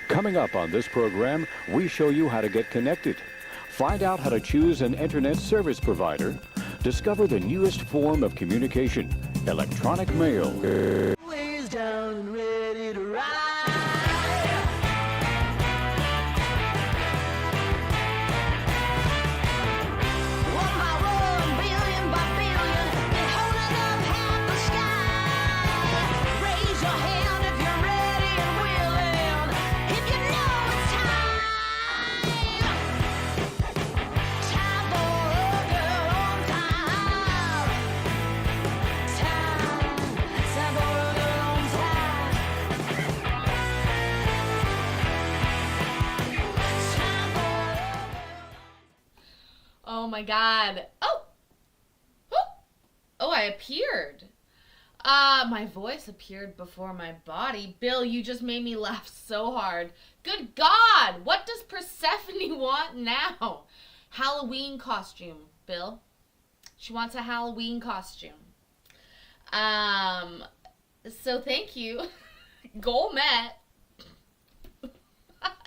Coming up on this program, we show you how to get connected. Find out how to choose an internet service provider. Discover the newest form of communication, electronic mail. Ways down and ready to ride. One by one, billion by billion, and holding up half the sky. Raise your hand if you're ready and willing. If you know it's time. Time for a girl on time. Time for a girl on time. Time for a Oh my god. Oh! Oh, I appeared. My voice appeared before my body. Bill, you just made me laugh so hard. Good God! What does Persephone want now? Halloween costume, Bill. She wants a Halloween costume. So thank you. Goal met.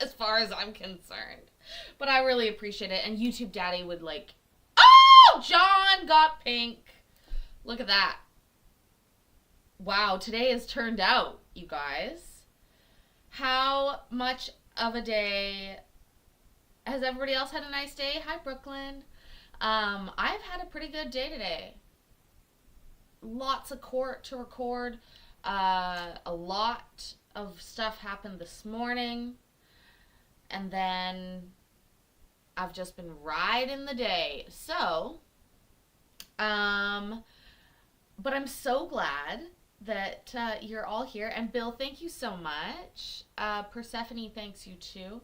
As far as I'm concerned. But I really appreciate it. And YouTube Daddy would like... Oh! John got pink. Look at that. Wow, today has turned out, you guys. How much of a day... Has everybody else had a nice day? Hi, Brooklyn. I've had a pretty good day today. Lots of court to record. A lot of stuff happened this morning. And then I've just been riding the day. So, but I'm so glad that you're all here. And Bill, thank you so much. Persephone, thanks you too.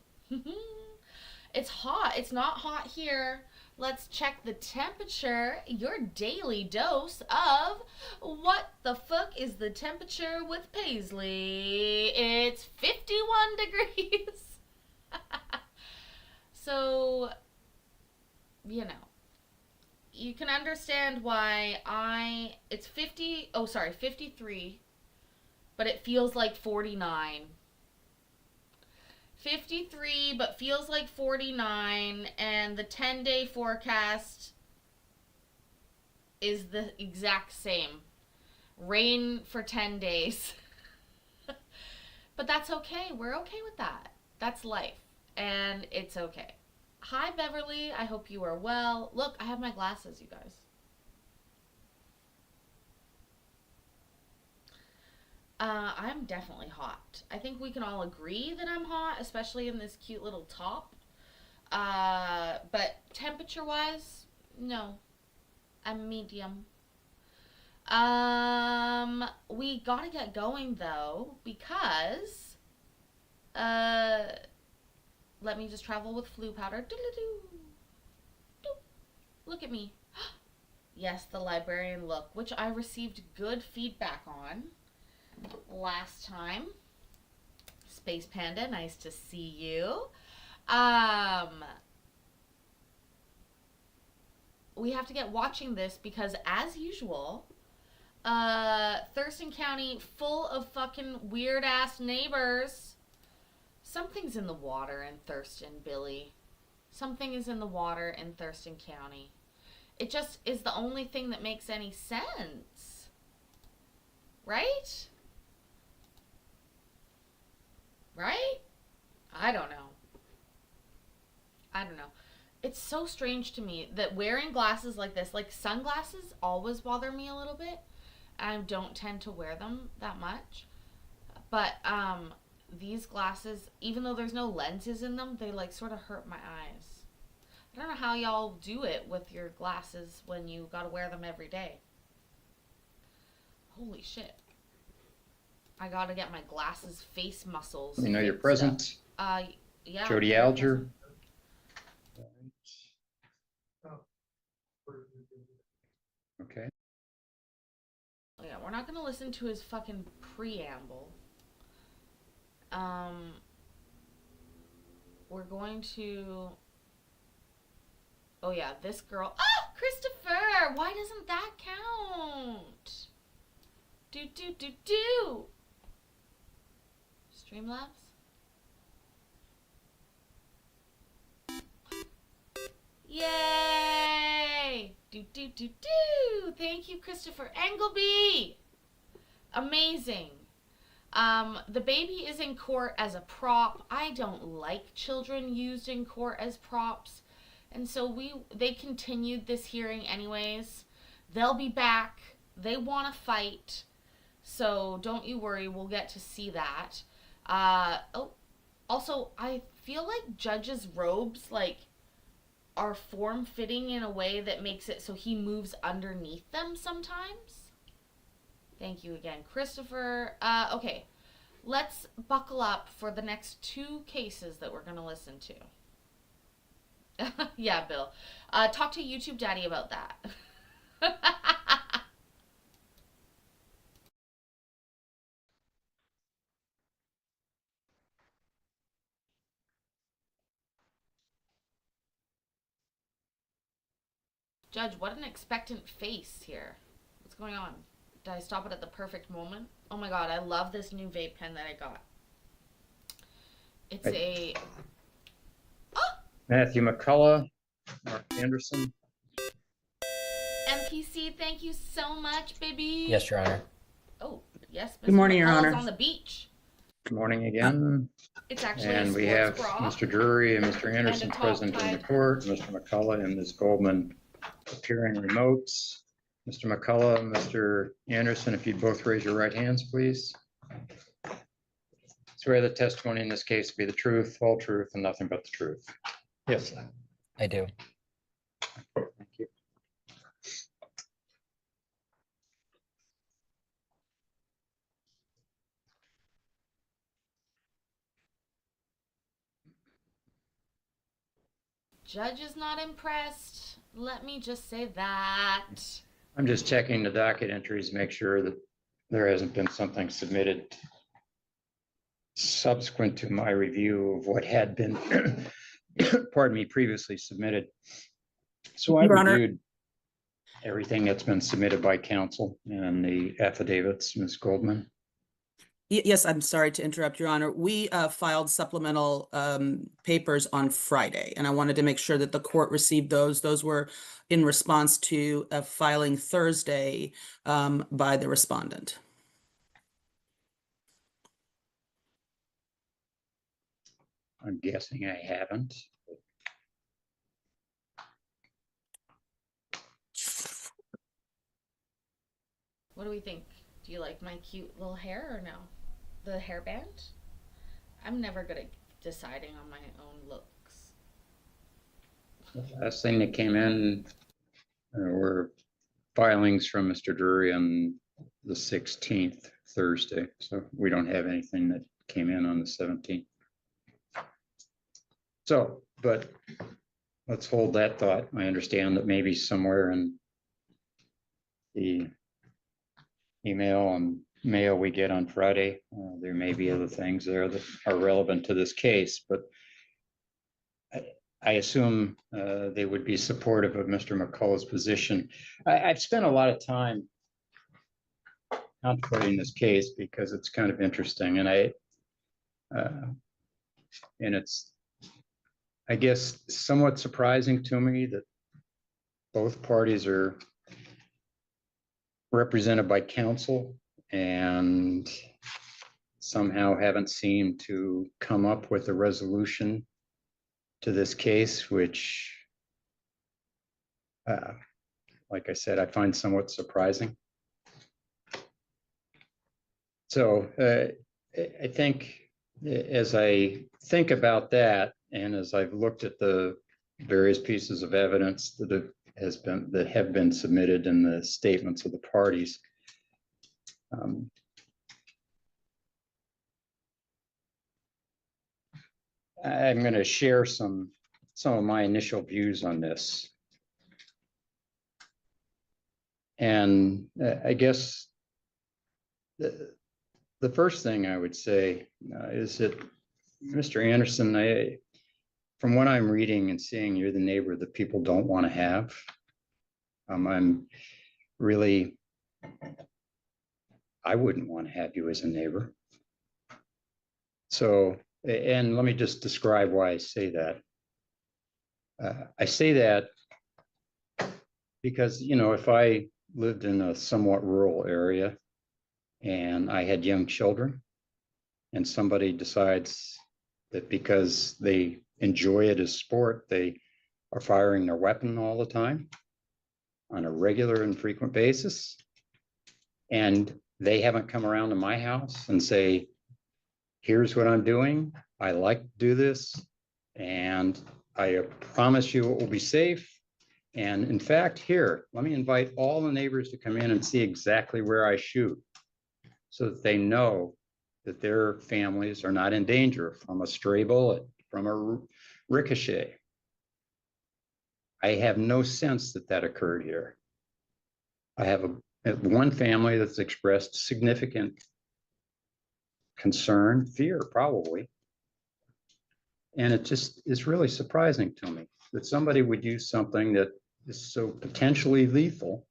It's hot. It's not hot here. Let's check the temperature. Your daily dose of what the fuck is the temperature with Paisley. It's 51 degrees. So, you know, you can understand why it's 53, but it feels like 49. 53, but feels like 49, and the 10-day forecast is the exact same. Rain for 10 days. But that's okay. We're okay with that. That's life, and it's okay. Hi, Beverly. I hope you are well. Look, I have my glasses, you guys. I'm definitely hot. I think we can all agree that I'm hot, especially in this cute little top. But temperature-wise, no. I'm medium. We gotta get going, though, because... let me just travel with flu powder. Look at me. Yes, the librarian look, which I received good feedback on last time. Space Panda, nice to see you. We have to get watching this because, as usual, Thurston County full of fucking weird-ass neighbors. Something's in the water in Thurston, Billy. Something is in the water in Thurston County. It just is the only thing that makes any sense. Right? Right? I don't know. It's so strange to me that wearing glasses like this, like sunglasses always bother me a little bit. I don't tend to wear them that much. But, these glasses, even though there's no lenses in them, they like sort of hurt my eyes. I don't know how y'all do it with your glasses when you gotta wear them every day. Holy shit. I gotta get my glasses face muscles. You know your presence. Yeah. Jody Alger. Okay. Yeah, we're not gonna listen to his fucking preamble. We're going to... Oh yeah, this girl... Ah! Christopher! Why doesn't that count? Do. Streamlabs? Yay! Do do do do. Thank you, Christopher Engelby. Amazing. The baby is in court as a prop. I don't like children used in court as props. And so they continued this hearing anyways. They'll be back. They want to fight. So don't you worry, we'll get to see that. Also, I feel like judges' robes are form fitting in a way that makes it so he moves underneath them sometimes. Thank you again, Christopher. Okay, let's buckle up for the next two cases that we're going to listen to. Yeah, Bill. Talk to YouTube Daddy about that. Judge, what an expectant face here. What's going on? Did I stop it at the perfect moment? Oh my god, I love this new vape pen that I got. It's a... Oh! Matthew McCullough, Mark Anderson. MPC, thank you so much, baby. Yes, Your Honor. Oh, yes. Mr. Good morning, Your McCullough's Honor. on the beach. Good morning again. It's actually And a we have sports bra. Mr. Drury and Mr. Anderson top present in the tied. court, Mr. McCullough and Ms. Goldman appearing remotes. Mr. McCullough, Mr. Anderson, if you'd both raise your right hands, please. Swear the testimony in this case to be the truth, whole truth, and nothing but the truth. Yes. I do. Thank you. Judge is not impressed. Let me just say that. I'm just checking the docket entries, make sure that there hasn't been something submitted subsequent to my review of what had been, pardon me, previously submitted. So I Your Honor. reviewed everything that's been submitted by counsel and the affidavits, Ms. Goldman. Yes, I'm sorry to interrupt, Your Honor. We filed supplemental papers on Friday, and I wanted to make sure that the court received those. Those were in response to a filing Thursday by the respondent. I'm guessing I haven't. What do we think? Do you like my cute little hair or no? The hairband? I'm never good at deciding on my own looks. The last thing that came in were filings from Mr. Drury on the 16th, Thursday. So we don't have anything that came in on the 17th. So, but let's hold that thought. I understand that maybe somewhere in the email and mail we get on Friday, there may be other things there that are relevant to this case, but I assume they would be supportive of Mr. McCullough's position. I've spent a lot of time contemplating this case because it's kind of interesting, and it's, I guess, somewhat surprising to me that both parties are represented by counsel and somehow haven't seemed to come up with a resolution to this case, which, like I said, I find somewhat surprising. So I think as I think about that, and as I've looked at the various pieces of evidence that have been submitted in the statements of the parties, I'm going to share some of my initial views on this. And I guess the first thing I would say is that, Mr. Anderson, from what I'm reading and seeing, you're the neighbor that people don't want to have. I'm really, I wouldn't want to have you as a neighbor. So, and let me just describe why I say that. I say that because, if I lived in a somewhat rural area and I had young children, and somebody decides that because they enjoy it as sport, they are firing their weapon all the time on a regular and frequent basis, and they haven't come around to my house and say, here's what I'm doing, I like to do this, and I promise you it will be safe. And in fact, here, let me invite all the neighbors to come in and see exactly where I shoot, so that they know that their families are not in danger from a stray bullet, from a ricochet. I have no sense that that occurred here. I have one family that's expressed significant concern, fear, probably. And it just is really surprising to me that somebody would use something that is so potentially lethal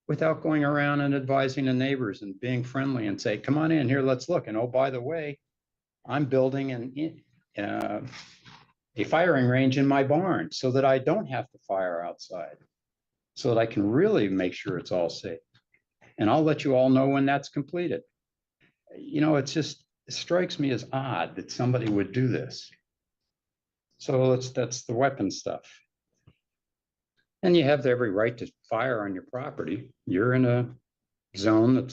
without going around and advising the neighbors and being friendly and say, come on in here, let's look. And oh, by the way, I'm building a firing range in my barn so that I don't have to fire outside, so that I can really make sure it's all safe. And I'll let you all know when that's completed. It strikes me as odd that somebody would do this. So that's the weapon stuff. And you have every right to fire on your property. You're in a zone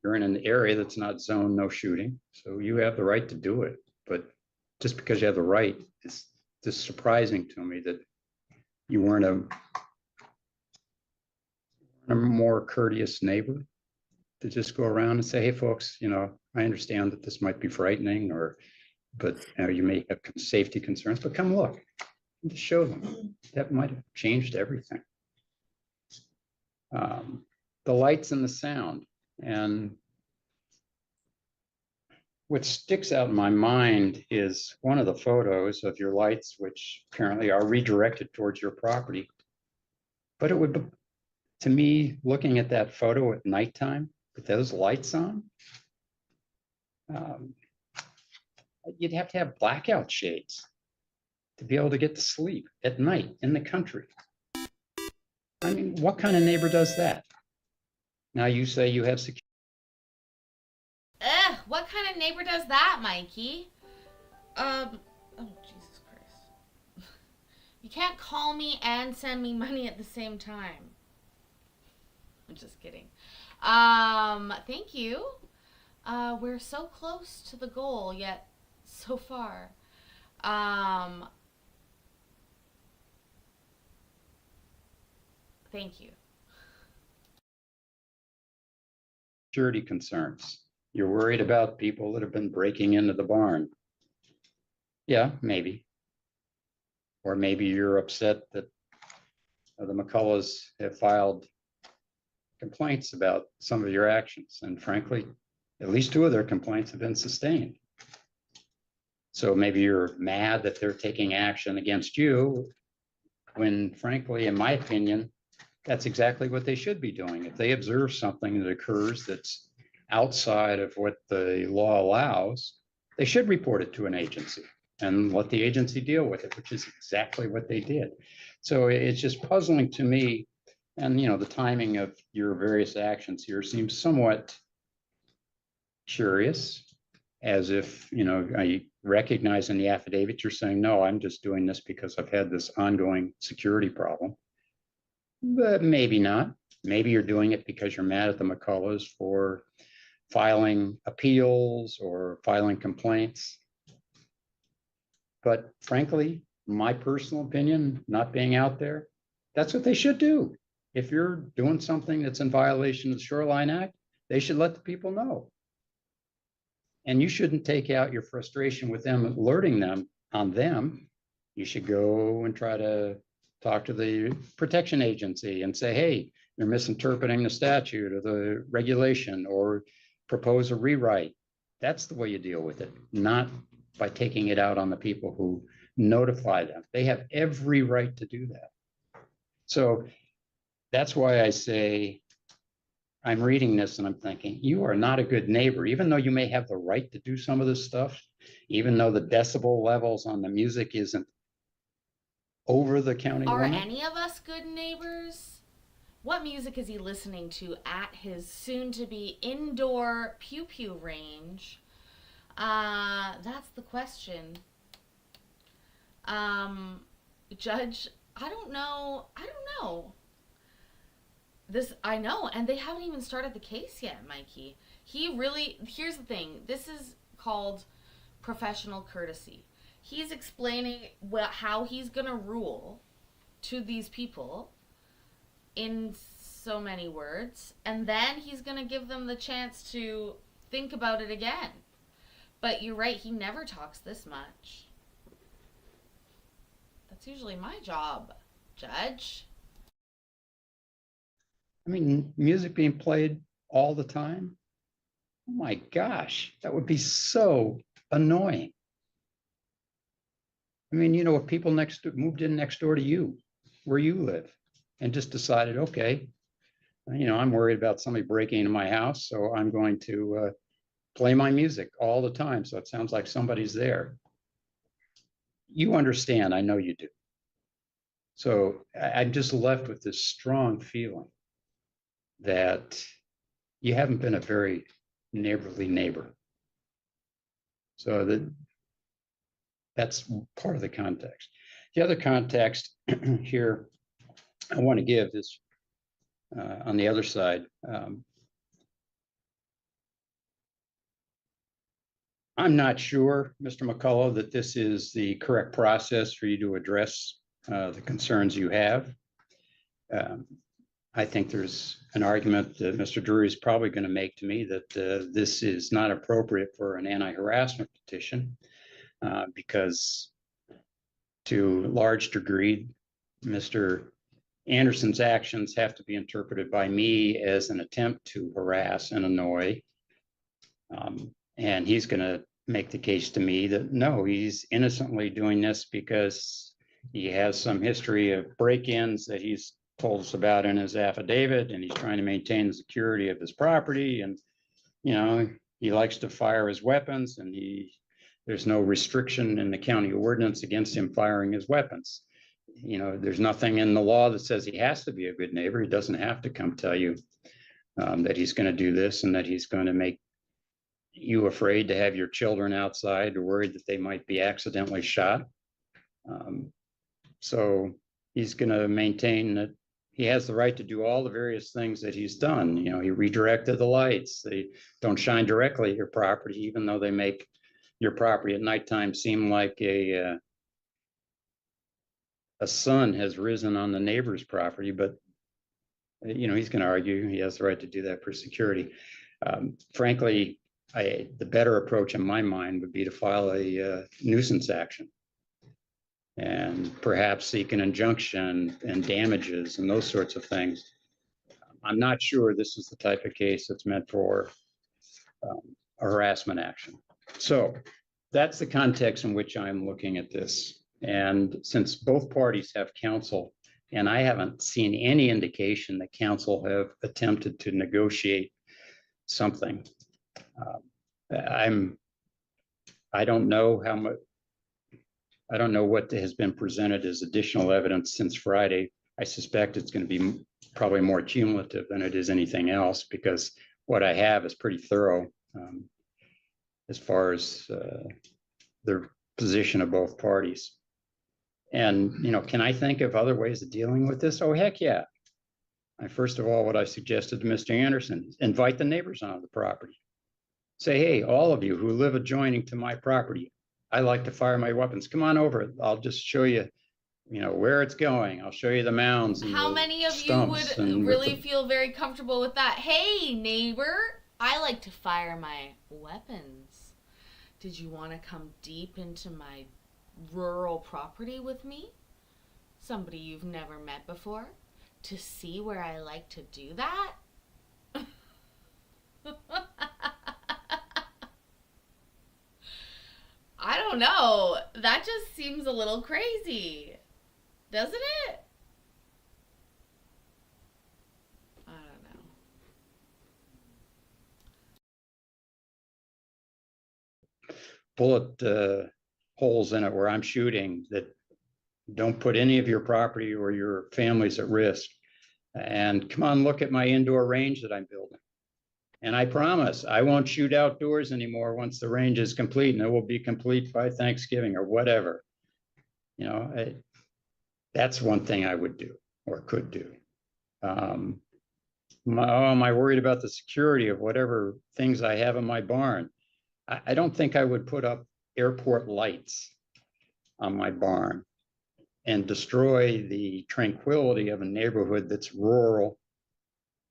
you're in an area that's not zone no shooting. So you have the right to do it. But just because you have the right, it's just surprising to me that you weren't a more courteous neighbor to just go around and say, hey, folks, I understand that this might be frightening, but you may have safety concerns, but come look and just show them. That might have changed everything. The lights and the sound. And what sticks out in my mind is one of the photos of your lights, which apparently are redirected towards your property. But it would, to me, looking at that photo at nighttime with those lights on, you'd have to have blackout shades to be able to get to sleep at night in the country. I mean, what kind of neighbor does that? Now you say you have security. What kind of neighbor does that, Mikey? Oh, Jesus Christ. You can't call me and send me money at the same time. I'm just kidding. Thank you. We're so close to the goal, yet so far. Thank you. Security concerns. You're worried about people that have been breaking into the barn. Yeah, maybe. Or maybe you're upset that the McCulloughs have filed complaints about some of your actions. And frankly, at least 2 of their complaints have been sustained. So maybe you're mad that they're taking action against you, when frankly, in my opinion, that's exactly what they should be doing. If they observe something that occurs that's outside of what the law allows, they should report it to an agency and let the agency deal with it, which is exactly what they did. So it's just puzzling to me. And, the timing of your various actions here seems somewhat curious, as if, I recognize in the affidavit, you're saying, no, I'm just doing this because I've had this ongoing security problem. But maybe not. Maybe you're doing it because you're mad at the McCulloughs for filing appeals or filing complaints. But frankly, my personal opinion, not being out there, that's what they should do. If you're doing something that's in violation of the Shoreline Act, they should let the people know. And you shouldn't take out your frustration with them, alerting them on them. You should go and try to talk to the protection agency and say, hey, you're misinterpreting the statute or the regulation, or propose a rewrite. That's the way you deal with it, not by taking it out on the people who notify them. They have every right to do that. So that's why I say, I'm reading this and I'm thinking, you are not a good neighbor, even though you may have the right to do some of this stuff, even though the decibel levels on the music isn't over the county Are limit. any of us good neighbors? What music is he listening to at his soon-to-be indoor pew-pew range? That's the question. Judge, I don't know. I know, and they haven't even started the case yet, Mikey. Here's the thing. This is called professional courtesy. He's explaining how he's gonna rule to these people in so many words, and then he's gonna give them the chance to think about it again. But you're right, he never talks this much. That's usually my job, Judge. I mean, music being played all the time. Oh my gosh, that would be so annoying. I mean, if people moved in next door to you, where you live, and just decided, okay, I'm worried about somebody breaking into my house, so I'm going to play my music all the time. So it sounds like somebody's there. You understand, I know you do. So I'm just left with this strong feeling that you haven't been a very neighborly neighbor. So that's part of the context. The other context here I want to give is on the other side. I'm not sure, Mr. McCullough, that this is the correct process for you to address the concerns you have. I think there's an argument that Mr. Drury is probably going to make to me that this is not appropriate for an anti-harassment petition because to a large degree, Mr. Anderson's actions have to be interpreted by me as an attempt to harass and annoy. And he's going to make the case to me that no, he's innocently doing this because he has some history of break-ins that he's told us about in his affidavit, and he's trying to maintain the security of his property. And, he likes to fire his weapons, and there's no restriction in the county ordinance against him firing his weapons. There's nothing in the law that says he has to be a good neighbor. He doesn't have to come tell you that he's going to do this and that he's going to make you afraid to have your children outside or worried that they might be accidentally shot. So he's going to maintain that he has the right to do all the various things that he's done. He redirected the lights. They don't shine directly at your property, even though they make your property at nighttime seem like a sun has risen on the neighbor's property. But, he's going to argue he has the right to do that for security. Frankly, the better approach in my mind would be to file a nuisance action and perhaps seek an injunction and damages and those sorts of things. I'm not sure this is the type of case that's meant for a harassment action. So that's the context in which I'm looking at this. And since both parties have counsel, and I haven't seen any indication that counsel have attempted to negotiate something, I don't know how much. I don't know what has been presented as additional evidence since Friday. I suspect it's going to be probably more cumulative than it is anything else, because what I have is pretty thorough as far as the position of both parties. And, can I think of other ways of dealing with this? Oh, heck yeah. First of all, what I suggested to Mr. Anderson, invite the neighbors onto the property. Say, hey, all of you who live adjoining to my property, I like to fire my weapons. Come on over. I'll just show you, where it's going. I'll show you the mounds. And How the many of you stumps would really feel very comfortable with that? Hey, neighbor, I like to fire my weapons. Did you want to come deep into my rural property with me? Somebody you've never met before? To see where I like to do that? I don't know. That just seems a little crazy. Doesn't it? I don't know. bullet holes in it where I'm shooting that Don't put any of your property or your families at risk. And come on, look at my indoor range that I'm building. And I promise I won't shoot outdoors anymore once the range is complete, and it will be complete by Thanksgiving or whatever. You know, that's one thing I would do or could do. Am I worried about the security of whatever things I have in my barn? I don't think I would put up airport lights on my barn and destroy the tranquility of a neighborhood that's rural.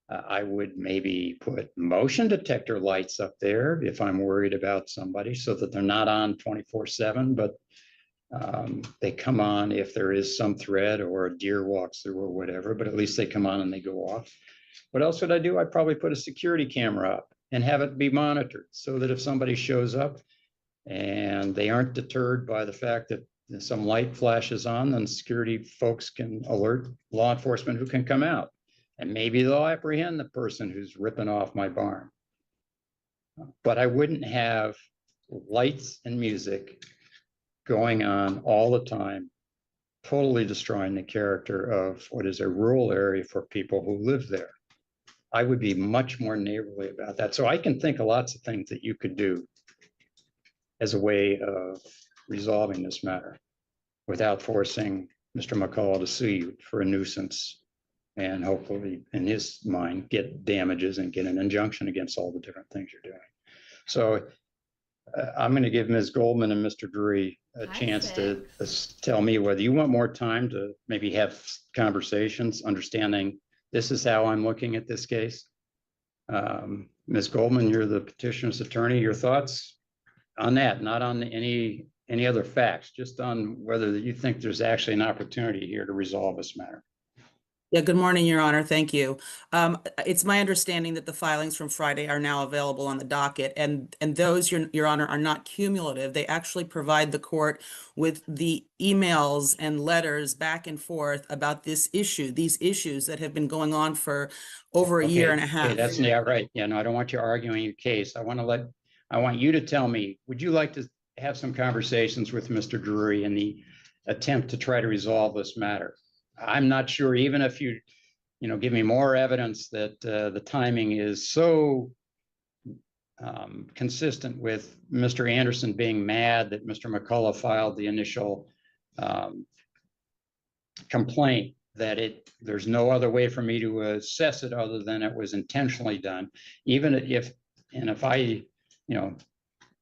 I would maybe put motion detector lights up there if I'm worried about somebody, so that they're not on 24/7, but they come on if there is some threat or a deer walks through or whatever, but at least they come on and they go off. What else would I do? I'd probably put a security camera up and have it be monitored so that if somebody shows up and they aren't deterred by the fact that some light flashes on, then security folks can alert law enforcement who can come out. And maybe they'll apprehend the person who's ripping off my barn. But I wouldn't have lights and music going on all the time, totally destroying the character of what is a rural area for people who live there. I would be much more neighborly about that. So I can think of lots of things that you could do as a way of resolving this matter without forcing Mr. McCullough to sue you for a nuisance and hopefully, in his mind, get damages and get an injunction against all the different things you're doing. So I'm going to give Ms. Goldman and Mr. Drury a chance to tell me whether you want more time to maybe have conversations, understanding this is how I'm looking at this case. Ms. Goldman, you're the petitioner's attorney. Your thoughts on that, not on any other facts, just on whether you think there's actually an opportunity here to resolve this matter. Yeah, good morning, Your Honor. Thank you. It's my understanding that the filings from Friday are now available on the docket, and those, Your Honor, are not cumulative. They actually provide the court with the emails and letters back and forth about this issue, these issues that have been going on for over a year and a half. Okay, that's right. Yeah, no, I don't want you arguing your case. I want you to tell me, would you like to have some conversations with Mr. Drury in the attempt to try to resolve this matter? I'm not sure, even if you give me more evidence that the timing is so consistent with Mr. Anderson being mad that Mr. McCullough filed the initial complaint, that there's no other way for me to assess it other than it was intentionally done. Even if I,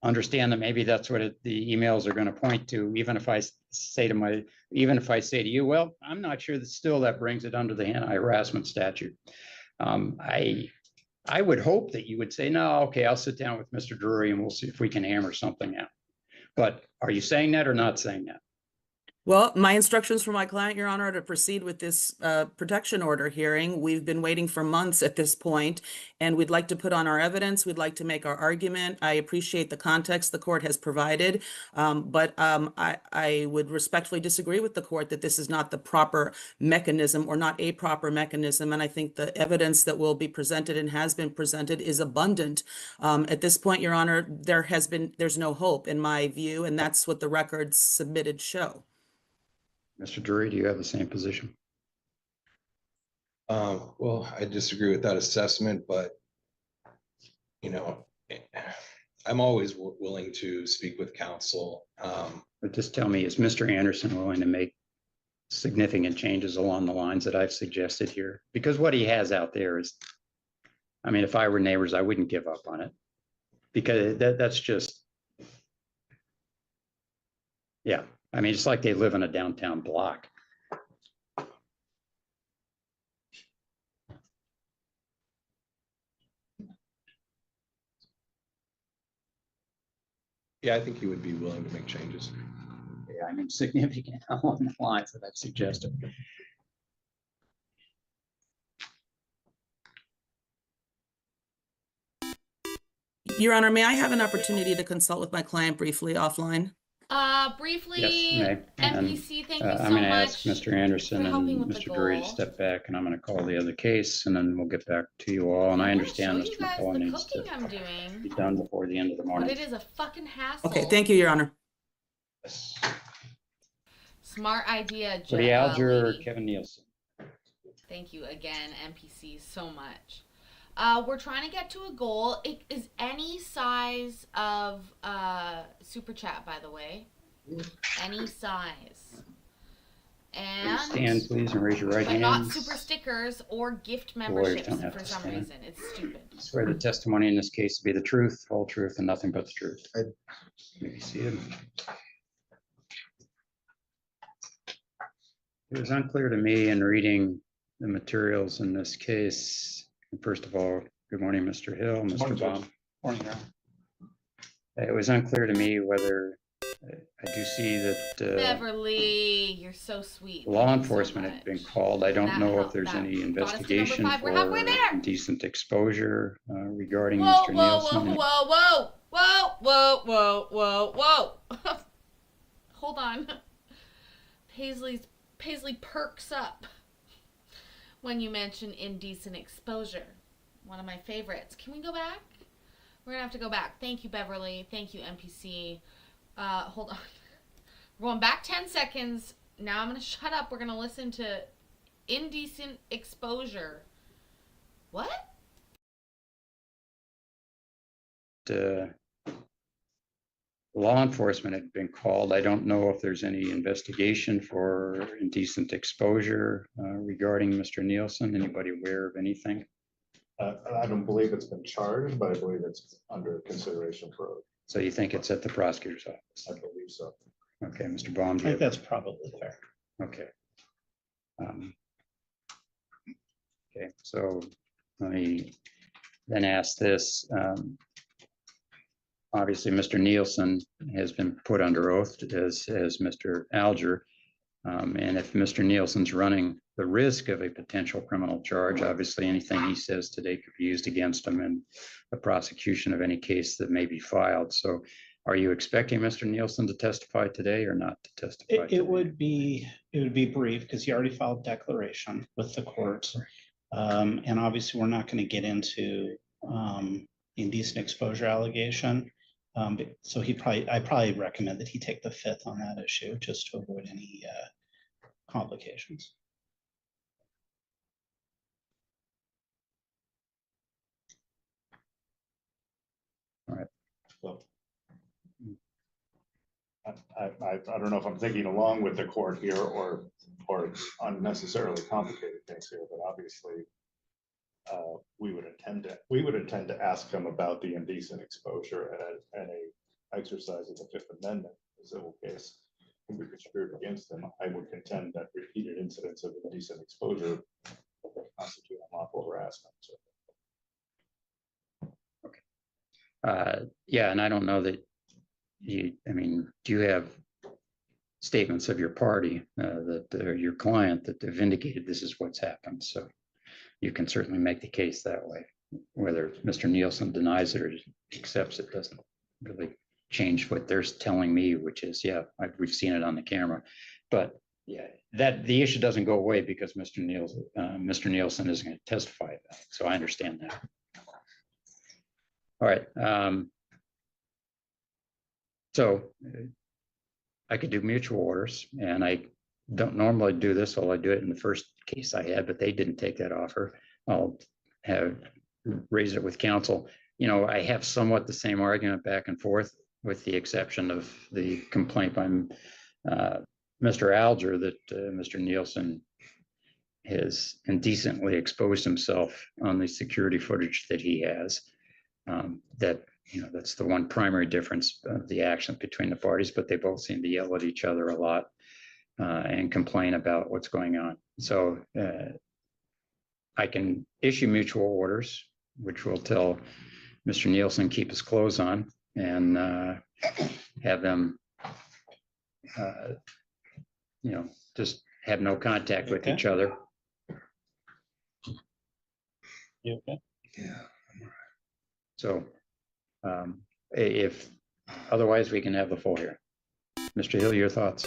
understand that maybe that's what the emails are going to point to, even if I say to you, well, I'm not sure that still that brings it under the anti-harassment statute. I would hope that you would say, no, okay, I'll sit down with Mr. Drury and we'll see if we can hammer something out. But are you saying that or not saying that? Well, my instructions for my client, Your Honor, are to proceed with this protection order hearing. We've been waiting for months at this point, and we'd like to put on our evidence. We'd like to make our argument. I appreciate the context the court has provided, but I would respectfully disagree with the court that this is not the proper mechanism or not a proper mechanism. And I think the evidence that will be presented and has been presented is abundant. At this point, Your Honor, there's no hope in my view, and that's what the records submitted show. Mr. Drury, do you have the same position? Well, I disagree with that assessment, but I'm always willing to speak with counsel. But just tell me, is Mr. Anderson willing to make significant changes along the lines that I've suggested here? Because what he has out there is, I mean, if I were neighbors, I wouldn't give up on it, because that's just, yeah. I mean, it's like they live in a downtown block. Yeah, I think he would be willing to make changes. Yeah, I mean, significant along the lines that I've suggested. Your Honor, may I have an opportunity to consult with my client briefly offline? Briefly, Yes, NPC, thank you so I'm going to much ask Mr. Anderson for helping and with the Mr. Drury to goal. step back, and I'm going to call the other case, and then we'll get back to you all. And I understand show Mr. you guys McCullough the needs to cooking I'm doing, be done before the end of the but morning. it is a fucking hassle. Okay, thank you, Your Honor. Smart idea, Woody Alger or lady. Kevin Nielsen? Thank you again, NPC, so much. We're trying to get to a goal. It is any size of super chat, by the way. Any size. And Stand, please, and raise your right but hand. not super stickers or gift lawyers memberships don't have for to some stand. reason. It's stupid. Swear the testimony in this case to be the truth, whole truth, and nothing but the truth. Maybe see it. It was unclear to me in reading the materials in this case. First of all, good morning, Mr. Hill, Mr. Baum. Morning, Your Honor. It was unclear to me whether, I do see that Beverly, you're so sweet. law Thank you so enforcement had been much. called. I don't That know if helped. there's That any got us to number investigation 5. We're halfway for there. indecent exposure regarding Whoa, Mr. whoa, Nielsen. whoa, whoa, whoa, whoa, whoa, whoa, whoa, whoa. Hold on. Paisley perks up when you mention indecent exposure. One of my favorites. Can we go back? We're gonna have to go back. Thank you, Beverly. Thank you, NPC. Hold on. We're going back 10 seconds. Now I'm gonna shut up. We're gonna listen to indecent exposure. What? Law enforcement had been called. I don't know if there's any investigation for indecent exposure regarding Mr. Nielsen. Anybody aware of anything? I don't believe it's been charged, but I believe it's under consideration for, So you think it's at the prosecutor's office? I believe so. Okay, Mr. Baum. I think that's probably fair. Okay. Okay, so let me then ask this. Obviously, Mr. Nielsen has been put under oath as Mr. Alger. And if Mr. Nielsen's running the risk of a potential criminal charge, obviously anything he says today could be used against him in the prosecution of any case that may be filed. So are you expecting Mr. Nielsen to testify today or not to testify? It would be brief because he already filed declaration with the court. And obviously, we're not going to get into the indecent exposure allegation. So I probably recommend that he take the fifth on that issue just to avoid any complications. So I don't know if I'm thinking along with the court here or unnecessarily complicated things here, but obviously we would intend to ask him about the indecent exposure and a exercise of the Fifth Amendment, a civil case can be construed against him. I would contend that repeated incidents of indecent exposure constitute unlawful harassment. So. Yeah, and I don't know that I mean, do you have statements of your party that your client that have indicated this is what's happened? So you can certainly make the case that way. Whether Mr. Nielsen denies it or accepts it doesn't really change what they're telling me, which is, yeah, we've seen it on the camera. But yeah, that the issue doesn't go away because Mr. Nielsen isn't going to testify about it. So I understand that. All right. So I could do mutual orders, and I don't normally do this, although I do it in the first case I had, but they didn't take that offer. I'll raise it with counsel. You know, I have somewhat the same argument back and forth, with the exception of the complaint by Mr. Alger that Mr. Nielsen has indecently exposed himself on the security footage that he has. That, you know, that's the one primary difference of the action between the parties, but they both seem to yell at each other a lot and complain about what's going on. So I can issue mutual orders, which will tell Mr. Nielsen keep his clothes on and have them, you know, just have no contact with each other. You okay? Yeah. So if otherwise, we can have the full hearing. Mr. Hill, your thoughts?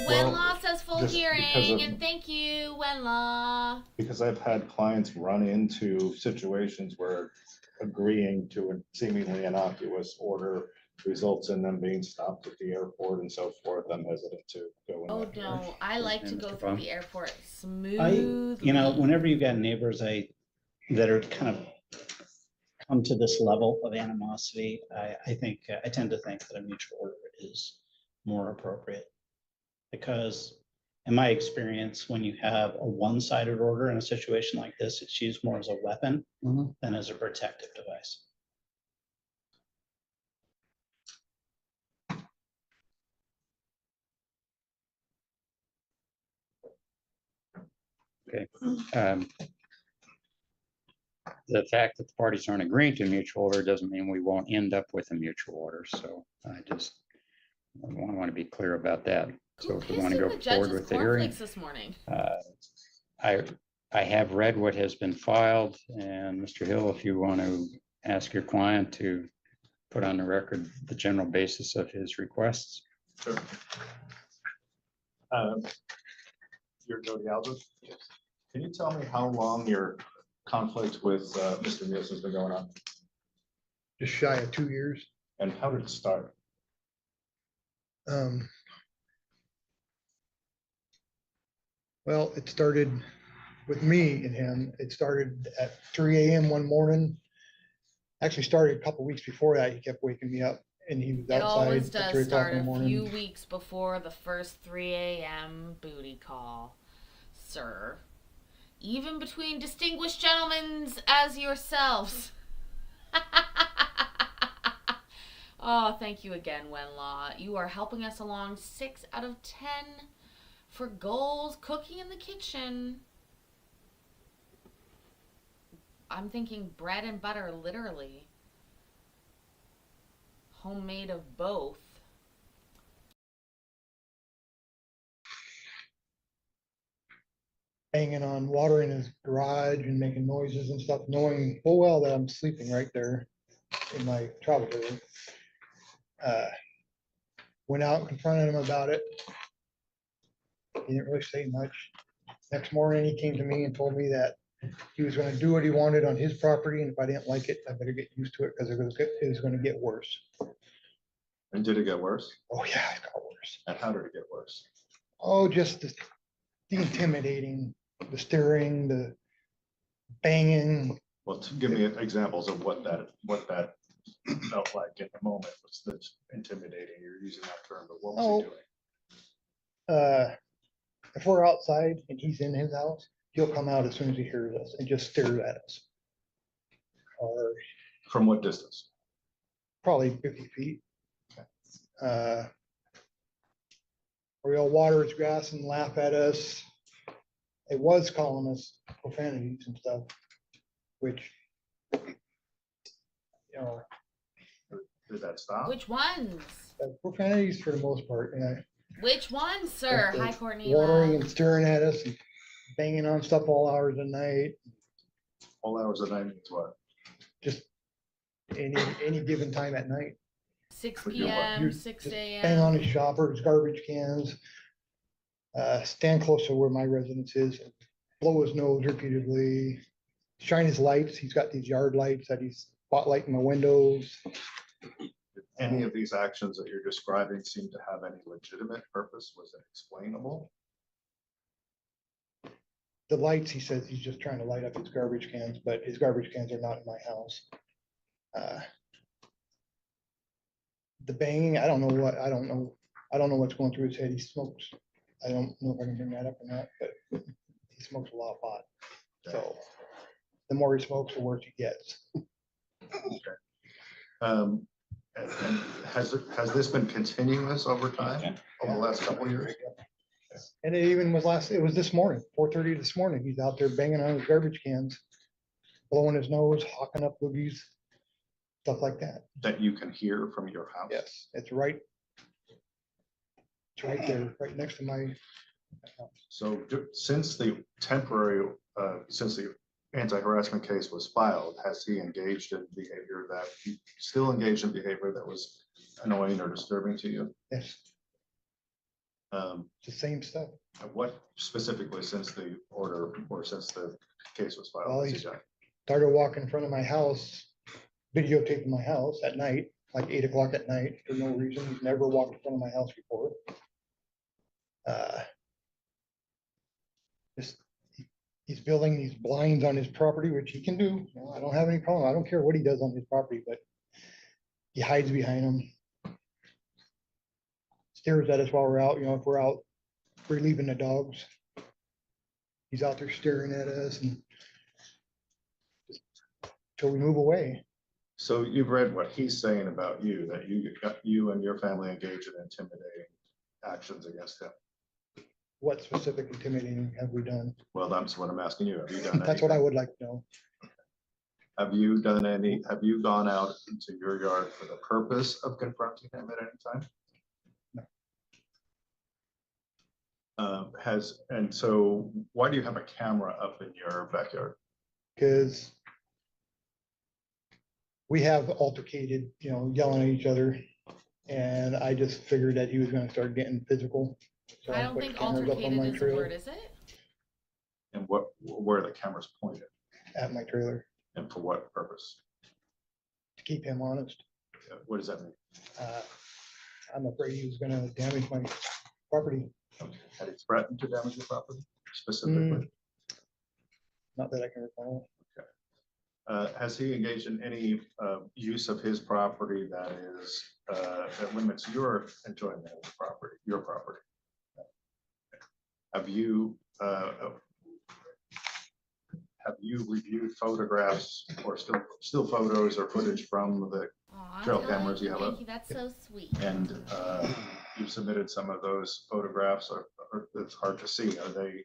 Wenlaw says full just because hearing, of- and thank you, Wenlaw. Because I've had clients run into situations where agreeing to a seemingly innocuous order results in them being stopped at the airport and so forth, I'm hesitant to go in Oh that direction. no, I like to And go Mr. through Baum? the airport I, smoothly. whenever you've got neighbors, that are kind of come to this level of animosity, I think, I tend to think that a mutual order is more appropriate. Because in my experience, when you have a one-sided order in a situation like this, it's used more as a weapon than as a protective device. Um, The fact that the parties aren't agreeing to a mutual order doesn't mean we won't end up with a mutual order, so I just want to be clear about that. So Who if we pissed want to in go the forward judge's with the hearing, cornflakes this morning? I have read what has been filed, and Mr. Hill, if you want to ask your client to put on the record the general basis of his requests. Sure. You're Jody Albert. Can you tell me how long your conflict with Mr. Nielsen's been going on? just shy of 2 years. And how did it start? Well, it started with me and him. It started at 3 a.m. one morning. Actually started a couple weeks before that. He kept waking me up and he was It always outside at does 3 o'clock start in the a morning. few weeks before the first 3 a.m. booty call, sir. Even between distinguished gentlemen as yourselves. Oh, thank you again, Wenlaw. You are helping us along 6 out of 10 for goals cooking in the kitchen. I'm thinking bread and butter, literally. Homemade of both. Banging on water in his garage and making noises and stuff, knowing full well that I'm sleeping right there in my travel trailer. Went out and confronted him about it. He didn't really say much. Next morning, he came to me and told me that he was gonna do what he wanted on his property, and if I didn't like it, I better get used to it, because it was gonna get worse. And did it get worse? Oh, yeah, it got worse. And how did it get worse? Oh, just the intimidating, the staring, the banging. Well, give me examples of what that felt like in the moment. Was that intimidating? You're using that term, but what was he doing? If we're outside and he's in his house, he'll come out as soon as he hears us and just stare at us. Or From what distance? probably 50 feet. Or he'll water his grass and laugh at us. It was calling us profanities and stuff, which, you know, Did that stop? Which ones? profanities for the most part, yeah. Which ones, sir? But Hi, the Courtney. watering and staring at us and banging on stuff all hours of the night, All hours of the night means what? just any given time at night. 6 Would you what? p.m., You 6 just a.m. Bang on his shopper, his garbage cans. Stand close to where my residence is, blow his nose repeatedly, shine his lights. He's got these yard lights that he's spotlighting my windows. Any of these actions that you're describing seem to have any legitimate purpose? Was it explainable? The lights, he says he's just trying to light up his garbage cans, but his garbage cans are not in my house. The banging, I don't know what's going through his head. He smokes. I don't know if I can bring that up or not, but he smokes a lot of pot. So the more he smokes, the worse he gets. And has this been continuous over time, over the last couple of years? And it was this morning, 4:30 this morning. He's out there banging on his garbage cans, blowing his nose, hawking up boogies, stuff like that. That you can hear from your house? Yes, it's right there, right next to my house. So since the anti-harassment case was filed, has he engaged in behavior that was annoying or disturbing to you? Yes, the same stuff. What specifically since the order or since the case was filed? Well, has he he's done? started walking in front of my house, videotaping my house at night like 8 o'clock at night for no reason. He's never walked in front of my house before. Just, he's building these blinds on his property, which he can do. You know, I don't have any problem. I don't care what he does on his property, but he hides behind them. Stares at us while we're out, you know, if we're out relieving the dogs. He's out there staring at us and till we move away. So you've read what he's saying about you, that you and your family engage in intimidating actions against him. What specific intimidating have we done? Well, that's what I'm asking you. Have you done That's what I anything? would like to know. Have you gone out into your yard for the purpose of confronting him at any time? And so why do you have a camera up in your backyard? Because we have altercated, you know, yelling at each other. And I just figured that he was gonna start getting physical. So I don't put think cameras up on altercated my is a trailer- word, is it? And where are the cameras pointed? At my trailer And for what purpose? to keep him honest. What does that mean? I'm afraid he was gonna damage my property. Had he threatened to damage your property specifically? Not that I can recall. Has he engaged in any use of his property that is that limits your enjoyment of the property, your property? Have you reviewed photographs or still photos or footage from the Aw, trail Dylan, cameras you have thank up? you. That's so sweet. And you've submitted some of those photographs, or it's hard to see. Are they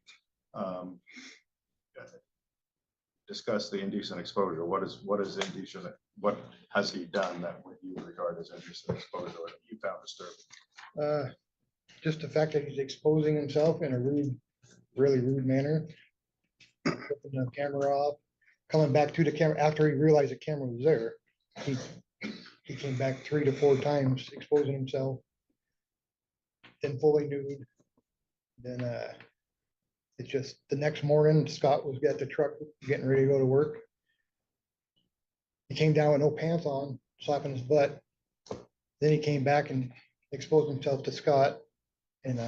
discuss the indecent exposure? What is indecent? What has he done that would you regard as indecent exposure that you found disturbing? Just the fact that he's exposing himself in a really rude manner. Flipping the camera off, coming back to the camera after he realized the camera was there. He came back 3 to 4 times exposing himself. Then fully nude. Then it's just the next morning, Scott was at the truck getting ready to go to work. He came down with no pants on, slapping his butt. Then he came back and exposed himself to Scott. And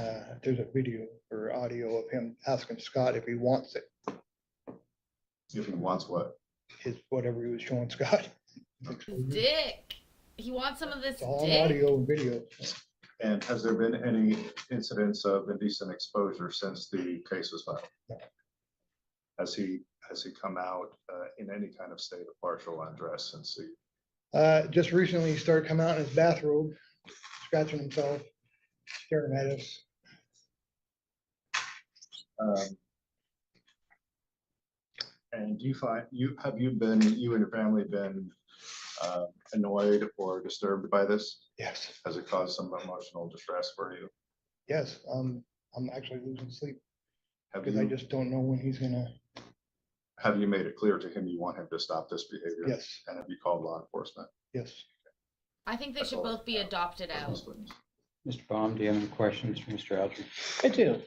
there's a video or audio of him asking Scott if he wants it. If he wants what? His whatever he was showing Scott. His dick. He wants some of this It's all on dick. audio and video. And has there been any incidents of indecent exposure since the case was filed? No. Has he come out in any kind of state of partial undress since the? Just recently he started coming out in his bathrobe, scratching himself, staring at us. And do you find you and your family been annoyed or disturbed by this? Yes, Has it caused some emotional distress for you? yes. I'm actually losing sleep Have because I you, just don't know when he's gonna. have you made it clear to him you want him to stop this behavior? Yes, And have you called law enforcement? yes. I think they That's should all I both be have. adopted out. Mr. Baum, do you have any questions for Mr. Alger? I do.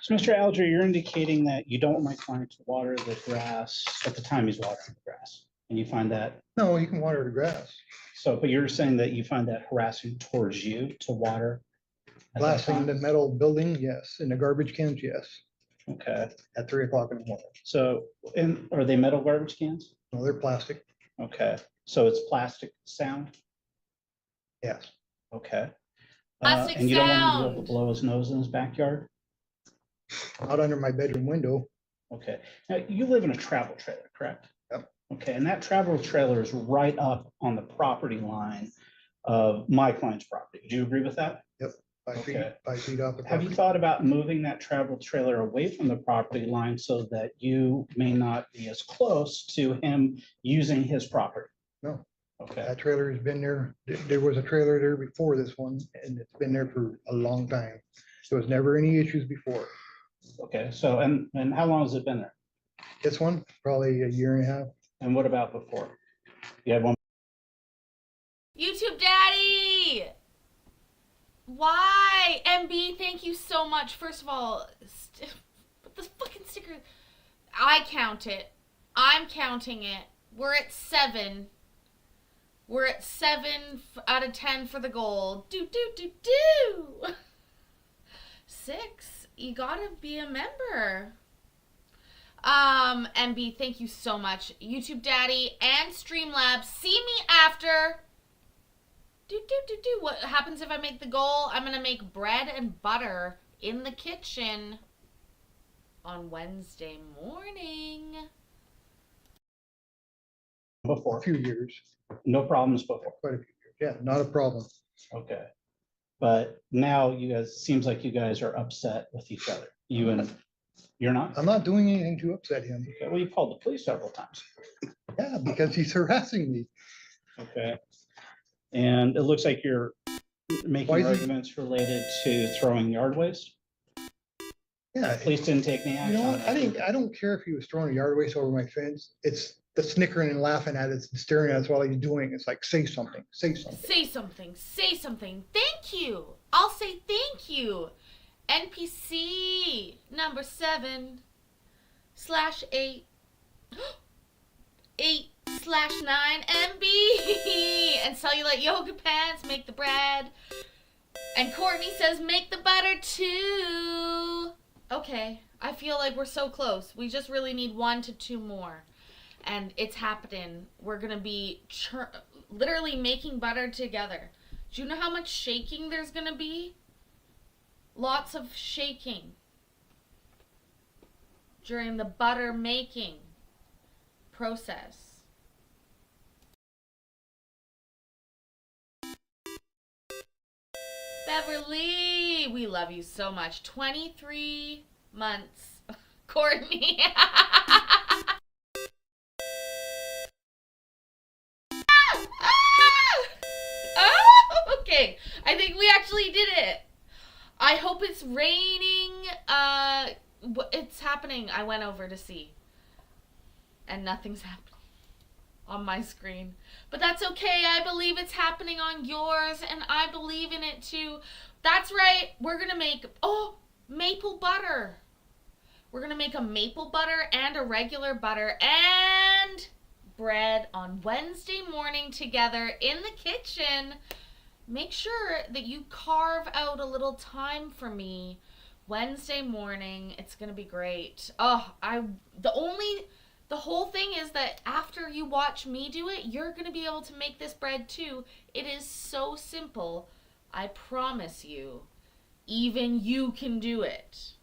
So Mr. Alger, you're indicating that you don't want my client to water the grass at the time he's watering the grass. And you find that, No, you can water the grass. so, but you're saying that you find that harassing towards you to water? at that Blasting the time? metal building, yes. In the garbage cans, yes. Okay, At 3 o'clock in the morning. so, and are they metal garbage cans? No, they're plastic. Okay, so it's plastic sound? Yes. Okay. Plastic And you don't want him to be able sound. to blow his nose in his backyard? Out under my bedroom window. Okay, now you live in a travel trailer, correct? Yep. Okay, and that travel trailer is right up on the property line of my client's property. Do you agree with that? 5 feet, Okay. 5 feet off the Have you property. thought about moving that travel trailer away from the property line so that you may not be as close to him using his property? No. Okay, That trailer has been there. There was a trailer there before this one, and it's been there for a long time. There was never any issues before. okay, so, and how long has it been there? This one, probably a year and a half. And what about before? You had one, YouTube Daddy! Why? MB, thank you so much. First of all, put this fucking sticker. I count it. I'm counting it. We're at 7. We're at 7 out of 10 for the goal. Do. 6. You gotta be a member. MB, thank you so much. YouTube Daddy and Streamlabs. See me after. Do. What happens if I make the goal? I'm gonna make bread and butter in the kitchen on Wednesday morning. A Before, few years, no problems before. quite a few years. Yeah, not a problem. Okay. But now you guys, seems like you guys are upset with each other. You and, you're not? I'm not doing anything to upset him. Okay, well, you called the police several times. Yeah, because he's harassing me. Okay. And it looks like you're Why making is he- arguments related to throwing yard waste. Yeah. Police didn't take any You action. know on what? that. I don't care if he was throwing a yard waste over my fence. It's the snickering and laughing at it, and staring at us while he's doing. It's like, say something, say something. Say something. Say something. Thank you. I'll say thank you. NPC number 7/8. 8/9 MB. And Cellulite Yoga Pants make the bread. And Courtney says make the butter too. Okay. I feel like we're so close. We just really need 1 to 2 more. And it's happening. We're going to be literally making butter together. Do you know how much shaking there's going to be? Lots of shaking during the butter making process. Beverly, we love you so much. 23 months. Courtney. Oh, okay. I think we actually did it. I hope it's raining. It's happening. I went over to see. And nothing's happening on my screen. But that's okay. I believe it's happening on yours. And I believe in it too. That's right. We're going to make, maple butter. We're going to make a maple butter and a regular butter and bread on Wednesday morning together in the kitchen. Make sure that you carve out a little time for me Wednesday morning. It's going to be great. The whole thing is that after you watch me do it, you're going to be able to make this bread too. It is so simple. I promise you, even you can do it.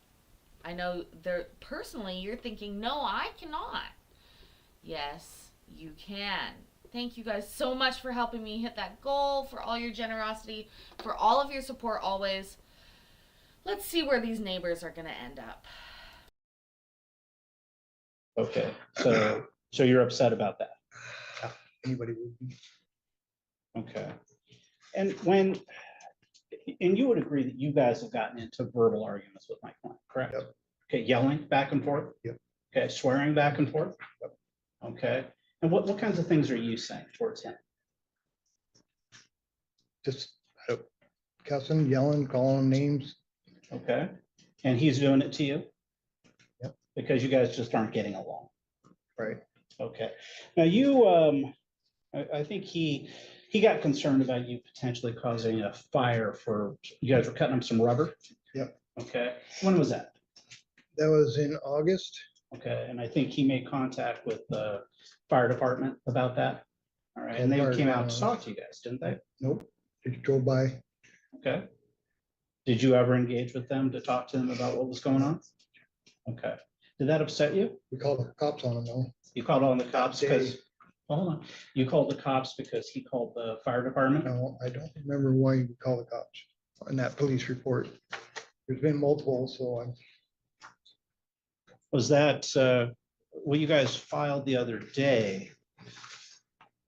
I know personally you're thinking, no, I cannot. Yes, you can. Thank you guys so much for helping me hit that goal, for all your generosity, for all of your support always. Let's see where these neighbors are going to end up. Okay, so you're upset about that. Anybody would be. Okay. And you would agree that you guys have gotten into verbal arguments with my client, correct? Yep. Okay, yelling back and forth? Yep. Okay, swearing back and forth? Yep. Okay, and what kinds of things are you saying towards him? Just cussing, yelling, calling names. Okay, and he's doing it to you? Yep. Because you guys just aren't getting along? Right. Okay, now you, I think he got concerned about you potentially causing a fire you guys were cutting up some rubber? Yep. Okay, when was that? That was in August. Okay, and I think he made contact with the fire department about that. All right, and they Fire came out to department. talk to you guys, didn't they? Nope. Just drove by. Okay. Did you ever engage with them to talk to them about what was going on? Okay. Did that upset you? We called the cops on him though. You called on the cops That because, day. hold on, you called the cops because he called the fire department? No, I don't remember why you called the cops on that police report. There's been multiple, so I'm. Was that, what you guys filed the other day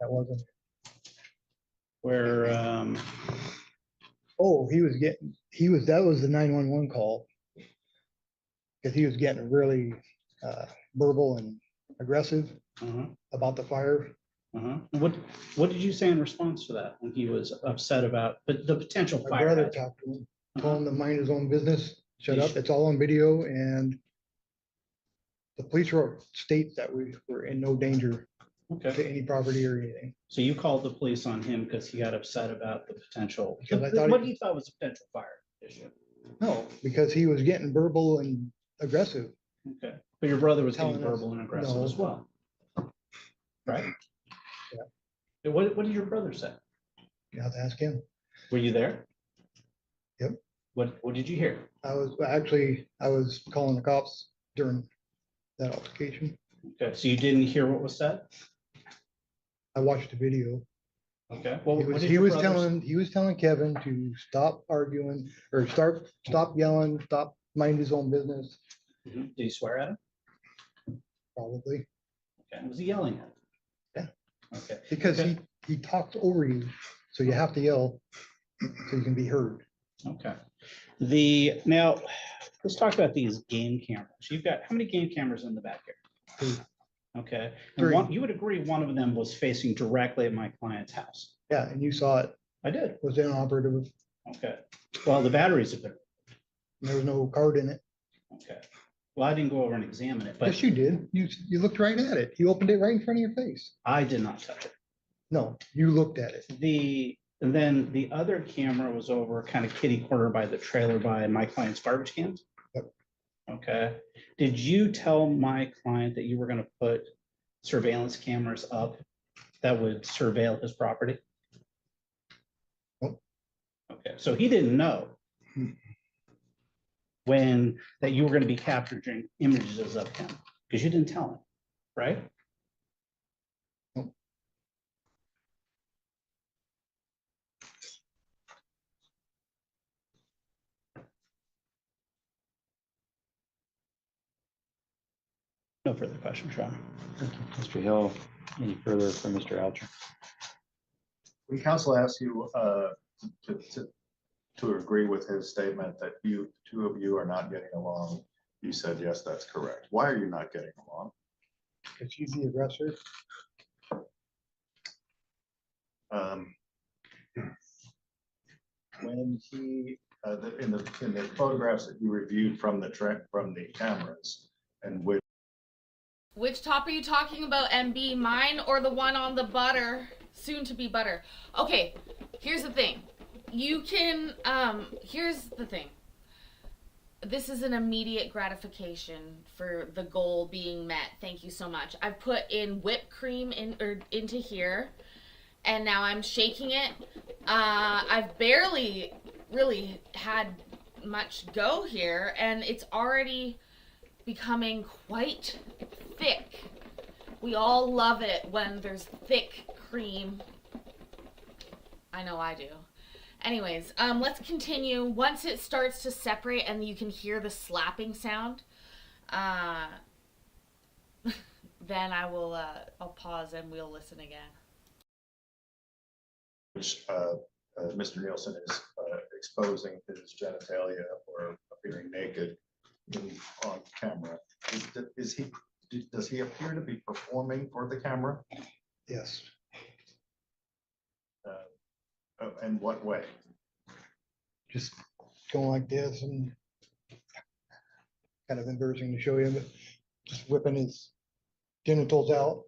That wasn't. where, Oh, that was the 911 call. Because he was getting really verbal and aggressive about the fire. What did you say in response to that when he was upset about the potential My fire? brother hazard? talked to him, told him to mind his own business, shut He up, it's all on video, and the police report states that we were in no danger. Okay. to any property or anything. So you called the police on him because he got upset about the potential, Because I thought what he- he thought was a potential fire issue. No, because he was getting verbal and aggressive. Okay, but your brother was getting Telling us verbal and aggressive no. as well. Right? Yeah. And what did your brother say? You have to ask him. Were you there? Yep. What did you hear? I was calling the cops during that altercation. Okay, so you didn't hear what was said? I watched the video. Okay, well, what did He your was brother? he was telling Kevin to stop arguing or stop yelling, stop mind his own business, Mhm. Did he swear at him? probably. Okay, was he yelling at him? Yeah. Okay, Because Okay. he talks over you, so you have to yell so you can be heard. okay. Now, let's talk about these game cameras. You've got, how many game cameras in the back here? Three. Okay, and Three. you would agree one of them was facing directly at my client's house? Yeah, and you saw it I did, was inoperative. okay. Well, the batteries have been, There was no card in it. okay. Well, I didn't go over and examine it, but Yes, you did. You looked right at it. You opened it right in front of your face. I did not touch it. No, you looked at it. And then the other camera was over kind of kitty corner by the trailer by my client's garbage cans. Yep. Okay. Did you tell my client that you were going to put surveillance cameras up that would surveil his property? Nope. Okay, so he didn't know that you were going to be capturing images of him because you didn't tell him, right? Nope. No further questions, Ron. Mr. Hill, any further from Mr. Alger? When counsel asks you to agree with his statement that two of you are not getting along, you said, yes, that's correct. Why are you not getting along? Because he's the aggressor. When he, in the photographs that you reviewed from the cameras, and Which top are you talking about, MB? Mine or the one on the butter? Soon to be butter. Okay, here's the thing. You can, here's the thing. This is an immediate gratification for the goal being met. Thank you so much. I've put in whipped cream into here, and now I'm shaking it. I've barely really had much go here, and it's already becoming quite thick. We all love it when there's thick cream. I know I do. Anyways, let's continue. Once it starts to separate and you can hear the slapping sound, then I'll pause and we'll listen again. which Mr. Nielsen is exposing his genitalia or appearing naked on camera. Does he appear to be performing for the camera? Yes. In what way? Just going like this and kind of embarrassing to show you, but just whipping his genitals out.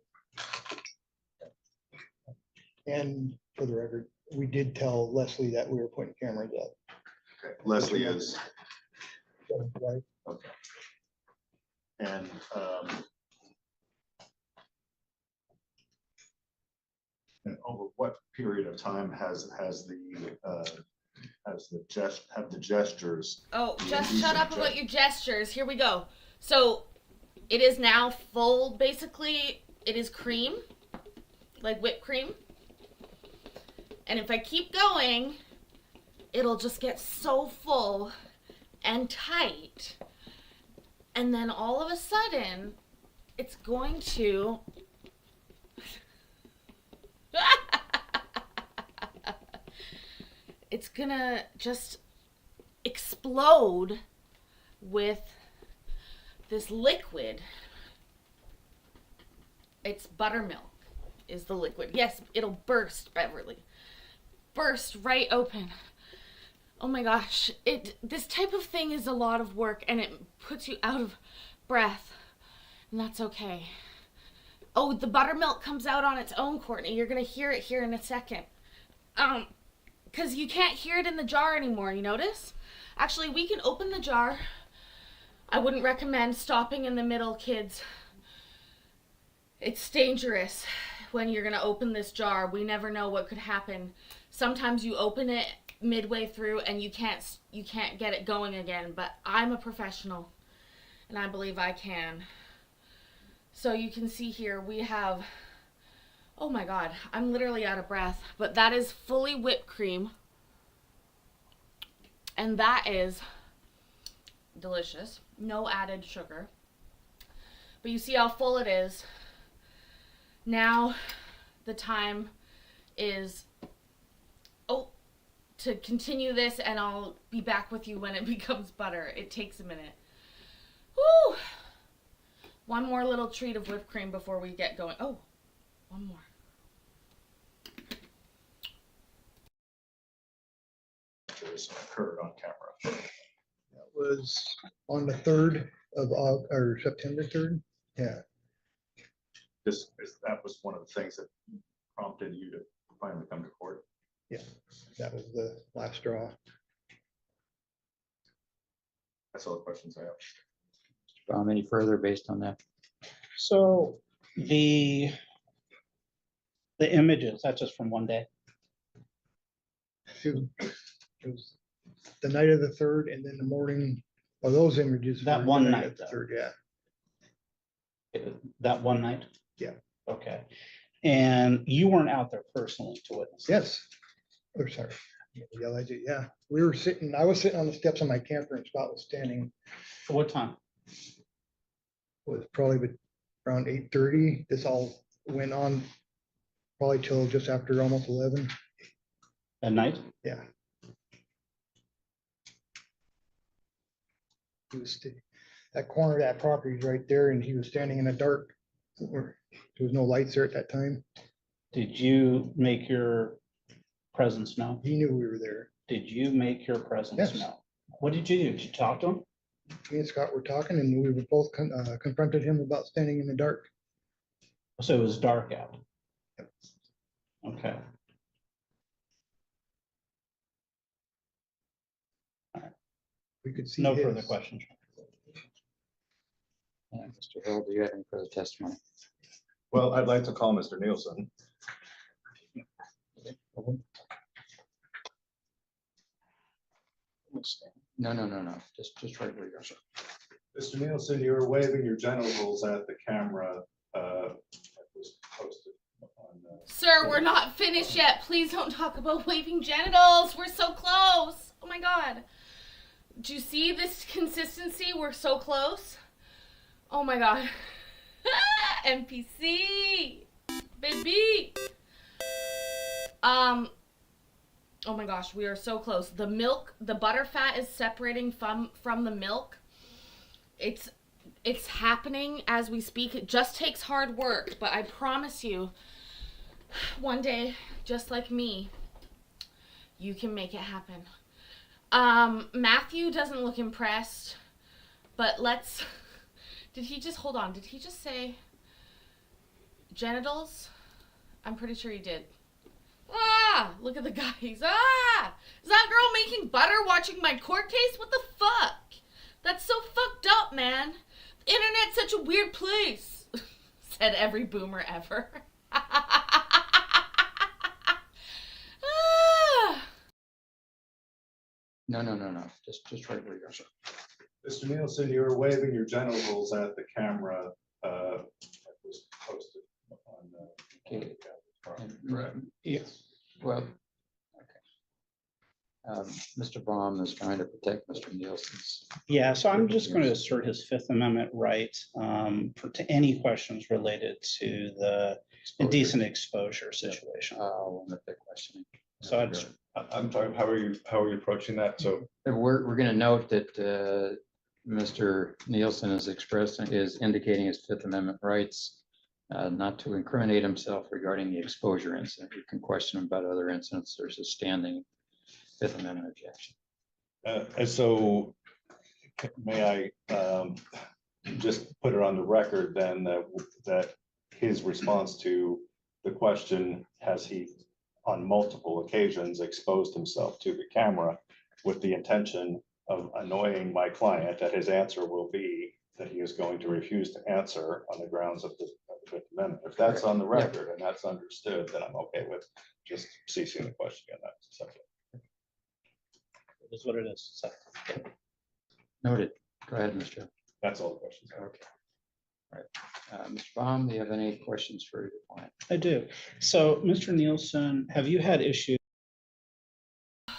And for the record, we did tell Leslie that we were putting cameras up. Okay. Leslie is, Right? okay. And over what period of time have the gestures? Oh, just Yeah, shut up about your gestures. Here we go. So it is now full, basically, it is cream, like whipped cream. And if I keep going, it'll just get so full and tight. And then all of a sudden, it's going to... it's gonna just explode with this liquid. It's buttermilk is the liquid. Yes, it'll burst, Beverly. Burst right open. Oh my gosh, this type of thing is a lot of work and it puts you out of breath. And that's okay. Oh, the buttermilk comes out on its own, Courtney. You're gonna hear it here in a second. Because you can't hear it in the jar anymore, you notice? Actually, we can open the jar. I wouldn't recommend stopping in the middle, kids. It's dangerous when you're gonna open this jar. We never know what could happen. Sometimes you open it midway through and you can't get it going again, but I'm a professional and I believe I can. So you can see here we have, oh my god, I'm literally out of breath, but that is fully whipped cream. And that is delicious. No added sugar. But you see how full it is. Now the time is to continue this, and I'll be back with you when it becomes butter. It takes a minute. Woo! One more little treat of whipped cream before we get going. Oh, one more. This occurred on camera. That was on the 3rd of or September 3rd. Yeah, That was one of the things that prompted you to finally come to court. yeah, that was the last straw. That's all the questions I have. Any further based on that? So the images, that's just from one day. It was the night of the 3rd, and then the morning, well, those images. That were one the night, of the though. 3rd, yeah. That one night? Yeah. Okay. And you weren't out there personally to witness? Yes. Oh, sorry. Yeah, I did, yeah. I was sitting on the steps of my camper and Scott was standing. For what time? Was probably around 8:30. This all went on probably till just after almost 11. At night? Yeah. He was, that corner of that property is right there, and he was standing in the dark. There was no lights there at that time. Did you make your presence known? He knew we were there. Did you make your presence Yes. known? What did you do? Did you talk to him? Me and Scott were talking, and we were both confronted him about standing in the dark. So it was dark out? Okay. We could see No his. further questions. Yeah, Mr. Hill, do you have any further testimony? Well, I'd like to call Mr. Nielsen. No. Just right where you are. Mr. Nielsen, you were waving your genitals at the camera. That was posted on. Sir, we're not finished yet. Please don't talk about waving genitals. We're so close. Oh my god. Do you see this consistency? We're so close. Oh my god. NPC. Baby. Oh my gosh, we are so close. The milk, the butter fat is separating from the milk. It's happening as we speak. It just takes hard work, but I promise you, one day, just like me, you can make it happen. Matthew doesn't look impressed, but did he just say genitals? I'm pretty sure he did. Ah, look at the guys. Ah, is that girl making butter watching my court case? What the fuck? That's so fucked up, man. The internet's such a weird place, said every boomer ever. No. Just right where you are. Mr. Nielsen, you were waving your genitals at the camera. That was posted on. Okay. Correct. Yes. Well, okay. Mr. Baum is trying to protect Mr. Nielsen's. Yeah, so I'm just going to assert his Fifth Amendment right to any questions related to the indecent exposure situation. I'll limit the questioning. So I'm sorry, how are you approaching that? So We're going to note that Mr. Nielsen is indicating his Fifth Amendment rights, not to incriminate himself regarding the exposure incident. You can question him about other incidents. There's a standing Fifth Amendment objection. And so may I just put it on the record then that his response to the question, has he on multiple occasions exposed himself to the camera with the intention of annoying my client, that his answer will be that he is going to refuse to answer on the grounds of the Fifth Amendment. If that's on the record and that's understood, then I'm okay with just ceasing the question on that subject. It is what it is. So, Noted. Go ahead, Mr. That's all the questions. I have. Okay. All right. Mr. Baum, do you have any questions for your client? I do. So, Mr. Nielsen, have you had issues?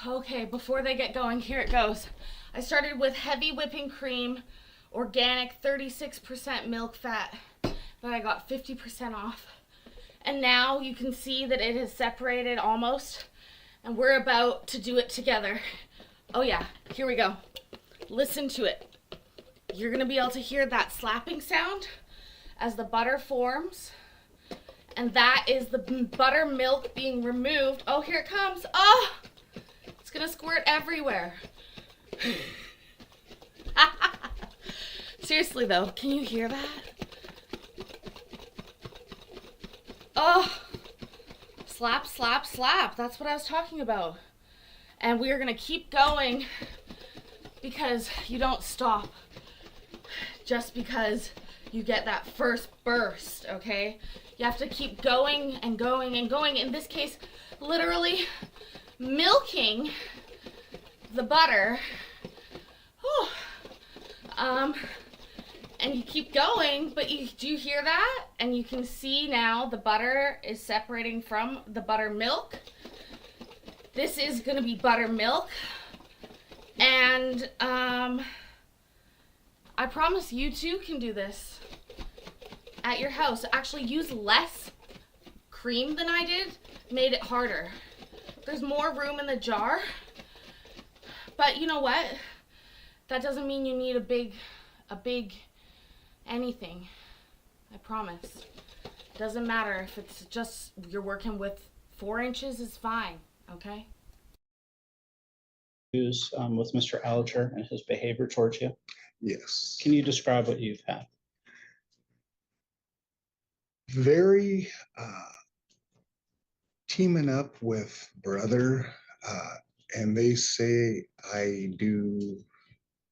Okay, before they get going, here it goes. I started with heavy whipping cream, organic 36% milk fat that I got 50% off. And now you can see that it has separated almost, and we're about to do it together. Oh yeah, here we go. Listen to it. You're gonna be able to hear that slapping sound as the butter forms. And that is the buttermilk being removed. Oh, here it comes. Oh! It's gonna squirt everywhere. Seriously though, can you hear that? Oh, slap, slap, slap. That's what I was talking about. And we are gonna keep going because you don't stop just because you get that first burst, okay? You have to keep going and going and going. In this case, literally milking the butter. Whew. And you keep going, but do you hear that? And you can see now the butter is separating from the buttermilk. This is gonna be buttermilk. And I promise you too can do this at your house. Actually use less cream than I did, made it harder. There's more room in the jar, but you know what? That doesn't mean you need a big anything. I promise. Doesn't matter if it's just you're working with 4 inches is fine, okay? With Mr. Alger and his behavior towards you? Yes. Can you describe what you've had? Very teaming up with brother, and they say I do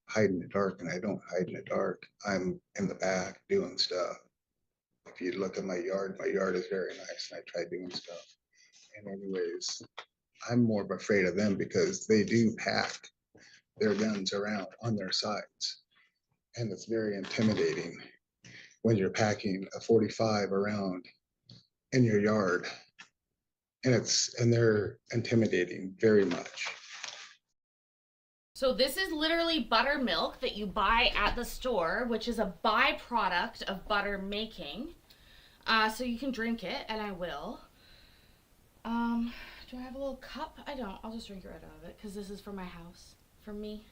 hide in the dark, and I don't hide in the dark. I'm in the back doing stuff. If you look at my yard is very nice, and I try doing stuff. And anyways, I'm more afraid of them because they do pack their guns around on their sides. And it's very intimidating when you're packing a 45 around in your yard. And they're intimidating very much. So this is literally buttermilk that you buy at the store, which is a byproduct of butter making. So you can drink it, and I will. Do I have a little cup? I don't. I'll just drink it right out of it because this is for my house, for me.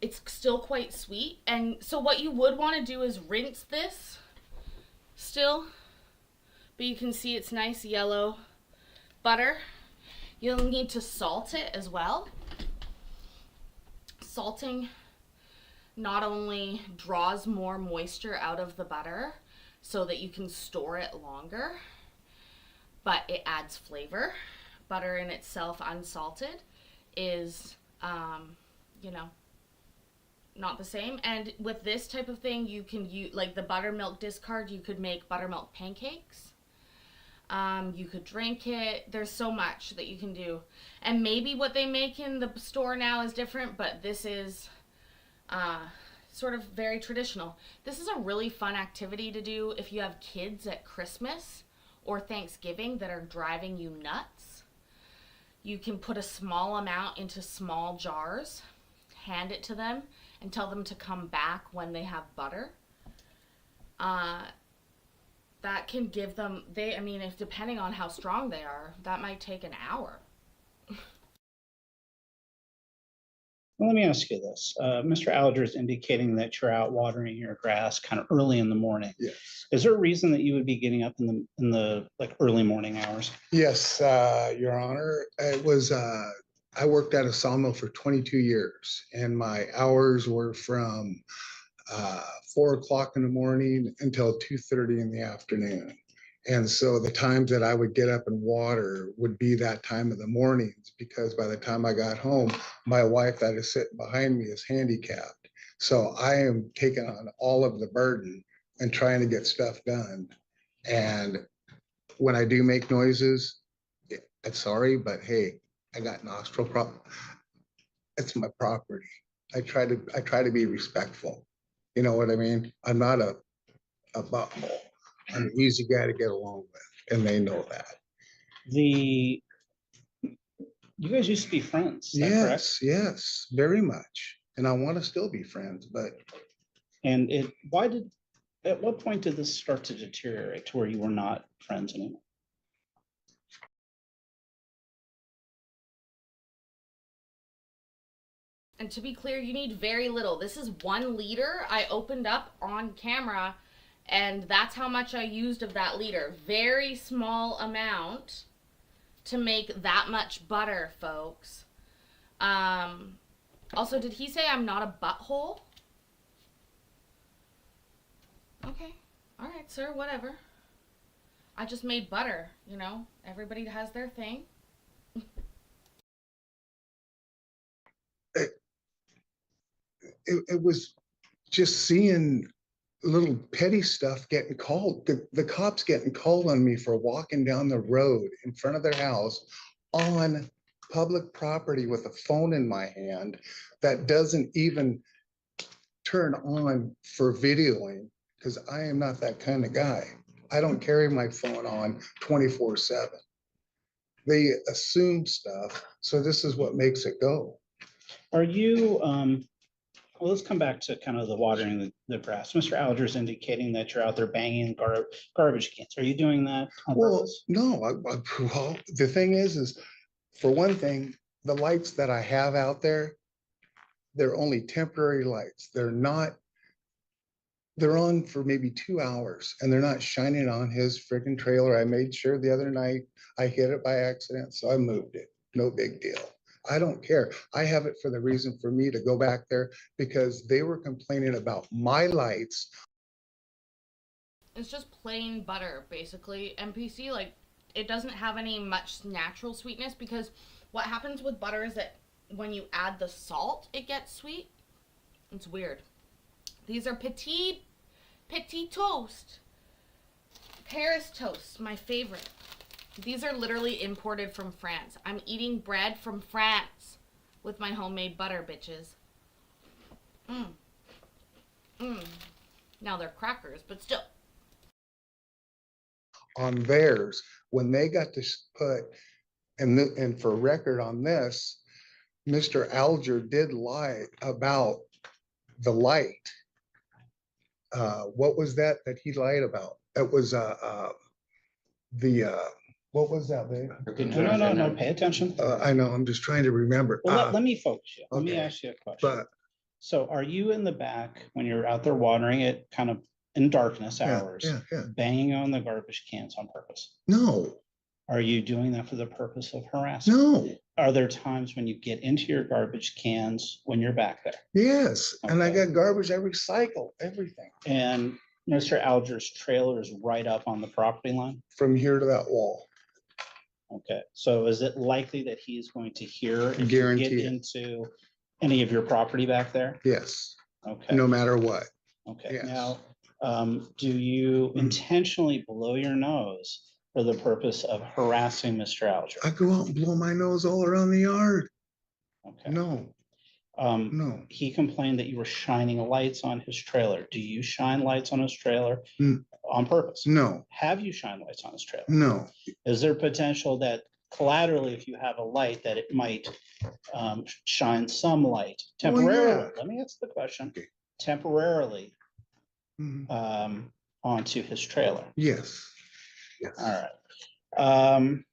It's still quite sweet, and so what you would want to do is rinse this still, but you can see it's nice yellow butter. You'll need to salt it as well. Salting not only draws more moisture out of the butter so that you can store it longer, but it adds flavor. Butter in itself unsalted is, you know, not the same. And with this type of thing, you can use, like the buttermilk discard, you could make buttermilk pancakes. You could drink it. There's so much that you can do. And maybe what they make in the store now is different, but this is sort of very traditional. This is a really fun activity to do if you have kids at Christmas or Thanksgiving that are driving you nuts. You can put a small amount into small jars, hand it to them, and tell them to come back when they have butter. That can give them, I mean, if depending on how strong they are, that might take an hour. Well, let me ask you this. Mr. Alger is indicating that you're out watering your grass kind of early in the morning. Yes. Is there a reason that you would be getting up in the like early morning hours? Yes, Your Honor. It was, I worked at a sawmill for 22 years, and my hours were from 4 o'clock in the morning until 2:30 in the afternoon. And so the times that I would get up and water would be that time of the mornings, because by the time I got home, my wife that is sitting behind me is handicapped. So I am taking on all of the burden and trying to get stuff done. And when I do make noises, I'm sorry, but hey, I got nostril problem. It's my property. I try to be respectful. You know what I mean? I'm not a butthole. I'm an easy guy to get along with, and they know that. You guys used to be friends, is that correct? Yes, very much. And I want to still be friends, but And at what point did this start to deteriorate to where you were not friends anymore? And to be clear, you need very little. This is 1 liter I opened up on camera, and that's how much I used of that liter. Very small amount to make that much butter, folks. Also, did he say I'm not a butthole? Okay. All right, sir, whatever. I just made butter, you know? Everybody has their thing. it was just seeing little petty stuff getting called. The cops getting called on me for walking down the road in front of their house on public property with a phone in my hand that doesn't even turn on for videoing, because I am not that kind of guy. I don't carry my phone on 24/7. They assume stuff, so this is what makes it go. Are you, well, let's come back to kind of the watering the grass. Mr. Alger's indicating that you're out there banging garbage cans. Are you doing that on Well, purpose? no, well, the thing is for one thing, the lights that I have out there, they're only temporary lights. They're on for maybe 2 hours and they're not shining on his freaking trailer. I made sure the other night I hit it by accident, so I moved it. No big deal. I don't care. I have it for the reason for me to go back there, because they were complaining about my lights. It's just plain butter, basically. MPC, like, it doesn't have any much natural sweetness, because what happens with butter is that when you add the salt, it gets sweet. It's weird. These are petit toast. Paris toast, my favorite. These are literally imported from France. I'm eating bread from France with my homemade butter, bitches. Now they're crackers, but still. On theirs, when they got to put, and for record on this, Mr. Alger did lie about the light. What was that he lied about? It was what was that, babe? No, pay attention. I know, I'm just trying to remember. Well, let me focus you. Let me okay. ask you a question. But So are you in the back when you're out there watering it kind of in darkness yeah, hours, yeah. banging on the garbage cans on purpose? No, Are you doing that for the purpose of harassing? no, Are there times when you get into your garbage cans when you're back there? yes. And I Okay. got garbage, I recycle everything And Mr. Alger's trailer is right up on the property line? from here to that wall. Okay, so is it likely that he's going to hear if you Guarantee get it. into any of your property back there? Yes, Okay, no matter what. okay. yes. Now, do you intentionally blow your nose for the purpose of harassing Mr. Alger? I go out and blow my nose all around the yard. Okay. No, no. He complained that you were shining lights on his trailer. Do you shine lights on his trailer on purpose? No, Have you shined lights on his trailer? no. Is there potential that collaterally, if you have a light, that it might shine some light Well, temporarily? yeah. Let me answer the question. Okay. Temporarily Mhm. Onto his trailer. Yes. Yes. All right.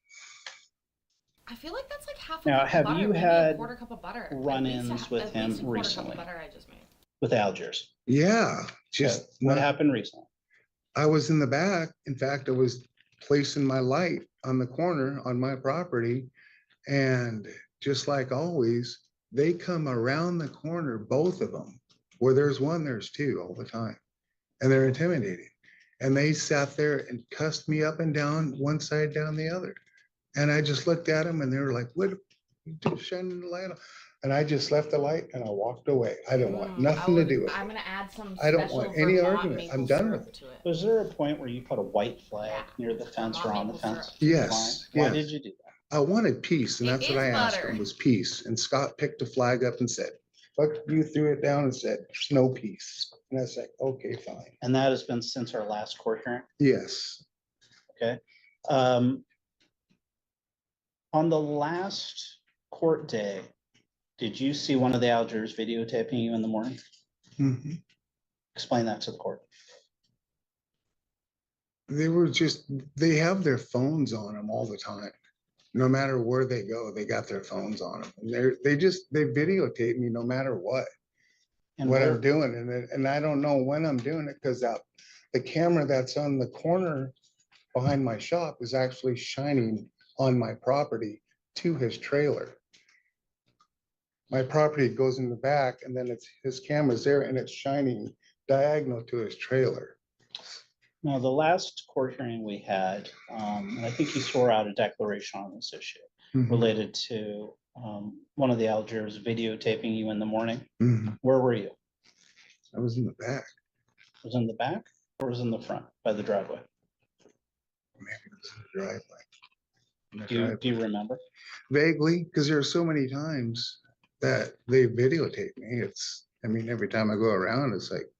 I feel like that's like half a Now, cup of have butter, you maybe had a quarter cup of butter. run-ins with him At least a quarter cup recently? of butter I just made. With Algiers. Yeah, just Okay, what not- happened recently? I was in the back. In fact, I was placing my light on the corner on my property. And just like always, they come around the corner, both of them, Where there's one, there's two all the time. And they're intimidating. And they sat there and cussed me up and down, one side down the other. And I just looked at them and they were like, what, you just shining the light on? And I just left the light and I walked away. I didn't want nothing to do with I'm it. gonna add some I don't special want any Vermont argument. maple I'm done syrup with to it. Was there a point where you put a white flag Yeah. near the fence or Vermont on the maple fence? syrup. Yes, Why yes. did you do that? I wanted peace, and It that's what is I asked butter. him, was peace. And Scott picked a flag up and said, fuck you, threw it down and said, no peace. And I was like, okay, fine. And that has been since our last court hearing? Yes, Okay. On the last court day, did you see one of the Algiers videotaping you in the morning? mhm. Explain that to the court. They were just, they have their phones on them all the time. No matter where they go, they got their phones on them. And they videotape me no matter what And I'm where, doing. And I don't know when I'm doing it because the camera that's on the corner behind my shop is actually shining on my property to his trailer. My property goes in the back and then his camera's there and it's shining diagonal to his trailer. now, the last court hearing we had, and I think you swore out a declaration on this issue Mhm. related to one of the Algiers videotaping you in the morning. Mhm. Where were you? I was in the back. Was it in the back or was it in the front by the driveway? Maybe it was in the driveway. In the Do you driveway. remember? Vaguely, because there are so many times that they videotape me. I mean, every time I go around, it's like,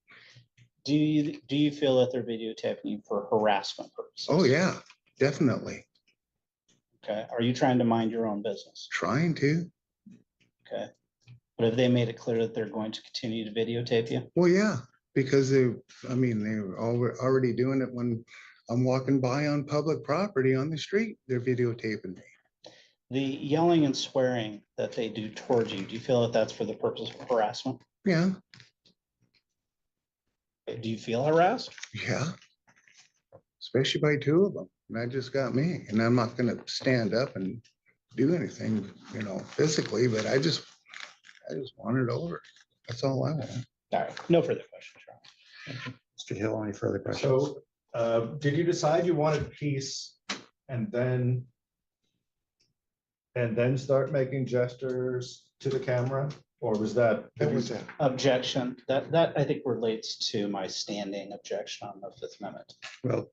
Do you feel that they're videotaping you for harassment purposes? oh yeah, definitely. Okay. Are you trying to mind your own business? Trying to. Okay. But have they made it clear that they're going to continue to videotape you? Well, yeah, because they were already doing it when I'm walking by on public property on the street. They're videotaping me. The yelling and swearing that they do towards you, do you feel that that's for the purpose of harassment? Yeah, Do you feel harassed? yeah. Especially by two of them. And that just got me. And I'm not gonna stand up and do anything, physically, but I just want it over. That's all I want. All right. No further questions, Ron. Mr. Hill, any further questions? So, did you decide you wanted peace and then start making gestures to the camera? Or was that? That was it. Objection. That I think relates to my standing objection on the Fifth Amendment. Well,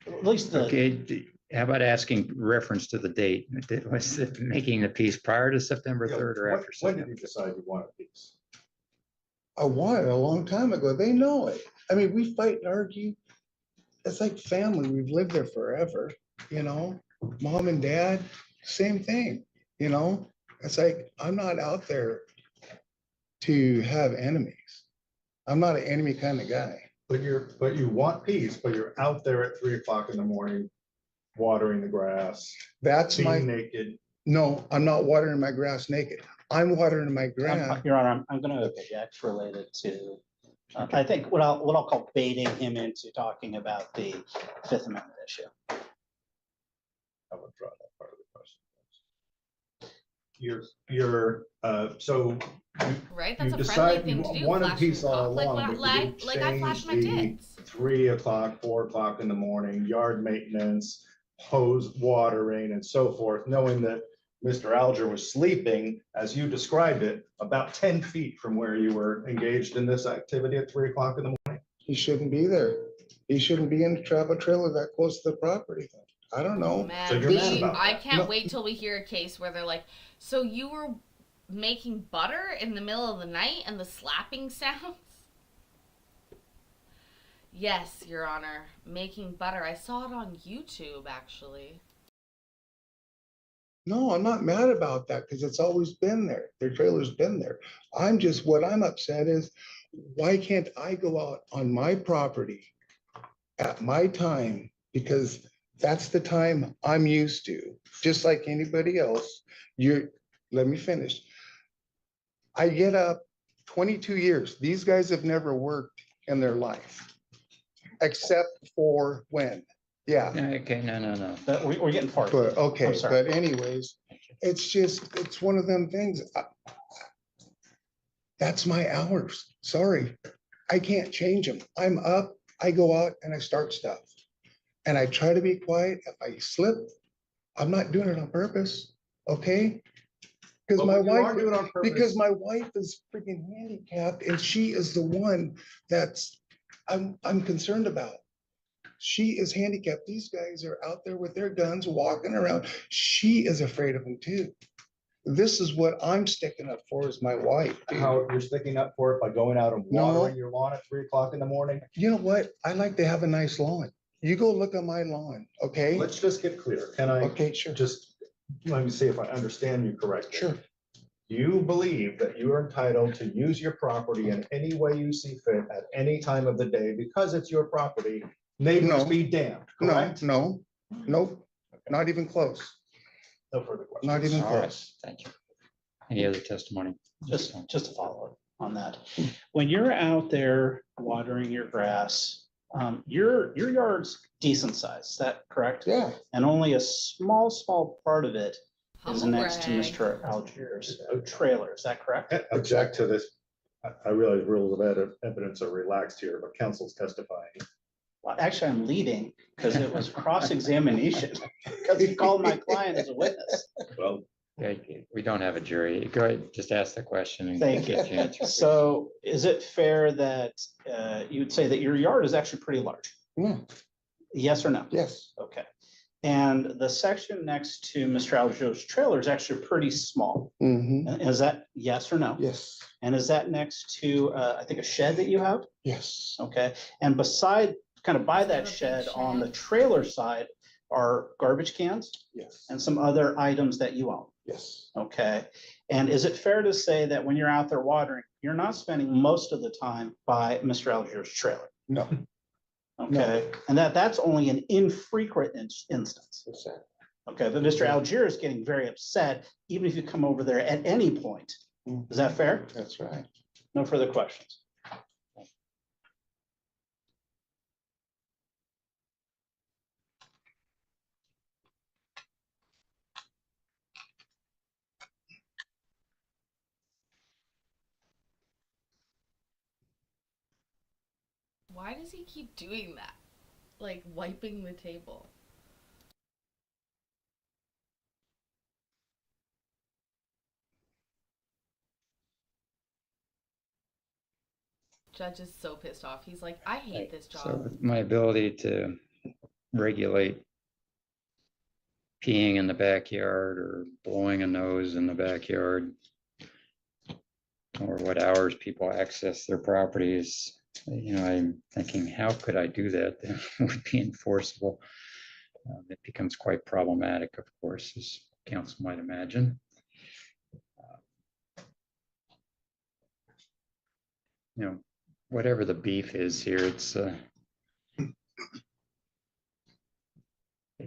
At least the, okay, how about asking reference to the date? Was it making the peace prior to September Yeah, 3rd or when- after When did September? you decide you wanted peace? I wanted it a long time ago. They know it. I mean, we fight and argue. It's like family. We've lived there forever, mom and dad, same thing, It's like, I'm not out there to have enemies. I'm not an enemy kind of guy. But you want peace, but you're out there at 3 o'clock in the morning, watering the grass, That's being my, naked. no, I'm not watering my grass naked. I'm watering my grass. Your Honor, I'm going to object related to, I think what I'll call baiting him into talking about the Fifth Amendment issue. I withdraw that part of the question. So Right? That's you a friendly decide thing you to do. wanted flash peace your all cock. Like, along, when I- but you like, didn't like I flash my change tits. 3 o'clock, 4 o'clock in the morning, yard maintenance, hose watering and so forth, knowing that Mr. Alger was sleeping, as you described it, about 10 feet from where you were engaged in this activity at 3 o'clock in the morning. He shouldn't be there. He shouldn't be in the travel trailer that close to the property. I don't Oh, know. man. So you're mad See, about I that. can't No. wait till we hear a case where they're like, so you were making butter in the middle of the night and the slapping sounds? Yes, Your Honor. Making butter. I saw it on YouTube, actually. No, I'm not mad about that because it's always been there. Their trailer's been there. What I'm upset is, why can't I go out on my property at my time? Because that's the time I'm used to, just like anybody else. Let me finish. I get up 22 years. These guys have never worked in their life, except for when? Yeah. Okay, no. But we're getting far. But, okay, I'm sorry. but anyways, it's one of them things. That's my hours. Sorry. I can't change them. I'm up, I go out and I start stuff. And I try to be quiet. If I slip, I'm not doing it on purpose, okay? Because But my when you wife, are doing it on purpose- because my wife is freaking handicapped and she is the one that's, I'm concerned about. She is handicapped. These guys are out there with their guns walking around. She is afraid of them too. This is what I'm sticking up for is my wife. dude. How you're sticking up for it by going out and No. watering your lawn at 3 o'clock in the morning? You know what? I like to have a nice lawn. You go look at my lawn, okay? Let's just get clear. Can I Okay, sure. just, let me see if I understand you correctly. Sure. You believe that you are entitled to use your property in any way you see fit at any time of the day because it's your property. Neighbors No. be damned, No, correct? no, nope, not even close. No further questions. Not even All right, close. thank you. Any other testimony? Just to follow up on that. When you're out there watering your grass, your yard's decent size, is that correct? Yeah, And only a small part of it is Humble next to brag. Mr. Algiers' trailer, is that correct? Object to this. I realize rules of evidence are relaxed here, but council's testifying. Well, actually, I'm leading because it was cross-examination, because he called my client as a witness. Well, Okay, we don't have a jury. Go ahead, just ask the question. And Thank you. get your answer, please. So is it fair that you would say that your yard is actually pretty large? yeah, Yes or no? yes, Okay. And the section next to Mr. Algio's trailer is actually pretty small. Is that yes or no? yes, And is that next to, I think, a shed that you have? yes, Okay. And beside, kind of by Is that a that big shed on the shed? trailer side are garbage cans yes, and some other items that you own. yes, Okay. And is it fair to say that when you're out there watering, you're not spending most of the time by Mr. Algier's trailer? no, Okay. And that's only an infrequent instance. exactly. Okay. But Mr. Algier is getting very upset, even if you come over there at any point. Is that fair? That's right. No further questions. Why does he keep doing that? Like wiping the table. Judge is so pissed off. He's like, I hate this job. So my ability to regulate peeing in the backyard or blowing a nose in the backyard, or what hours people access their properties, I'm thinking, how could I do that? That would be enforceable. It becomes quite problematic, of course, as council might imagine. Whatever the beef is here, it's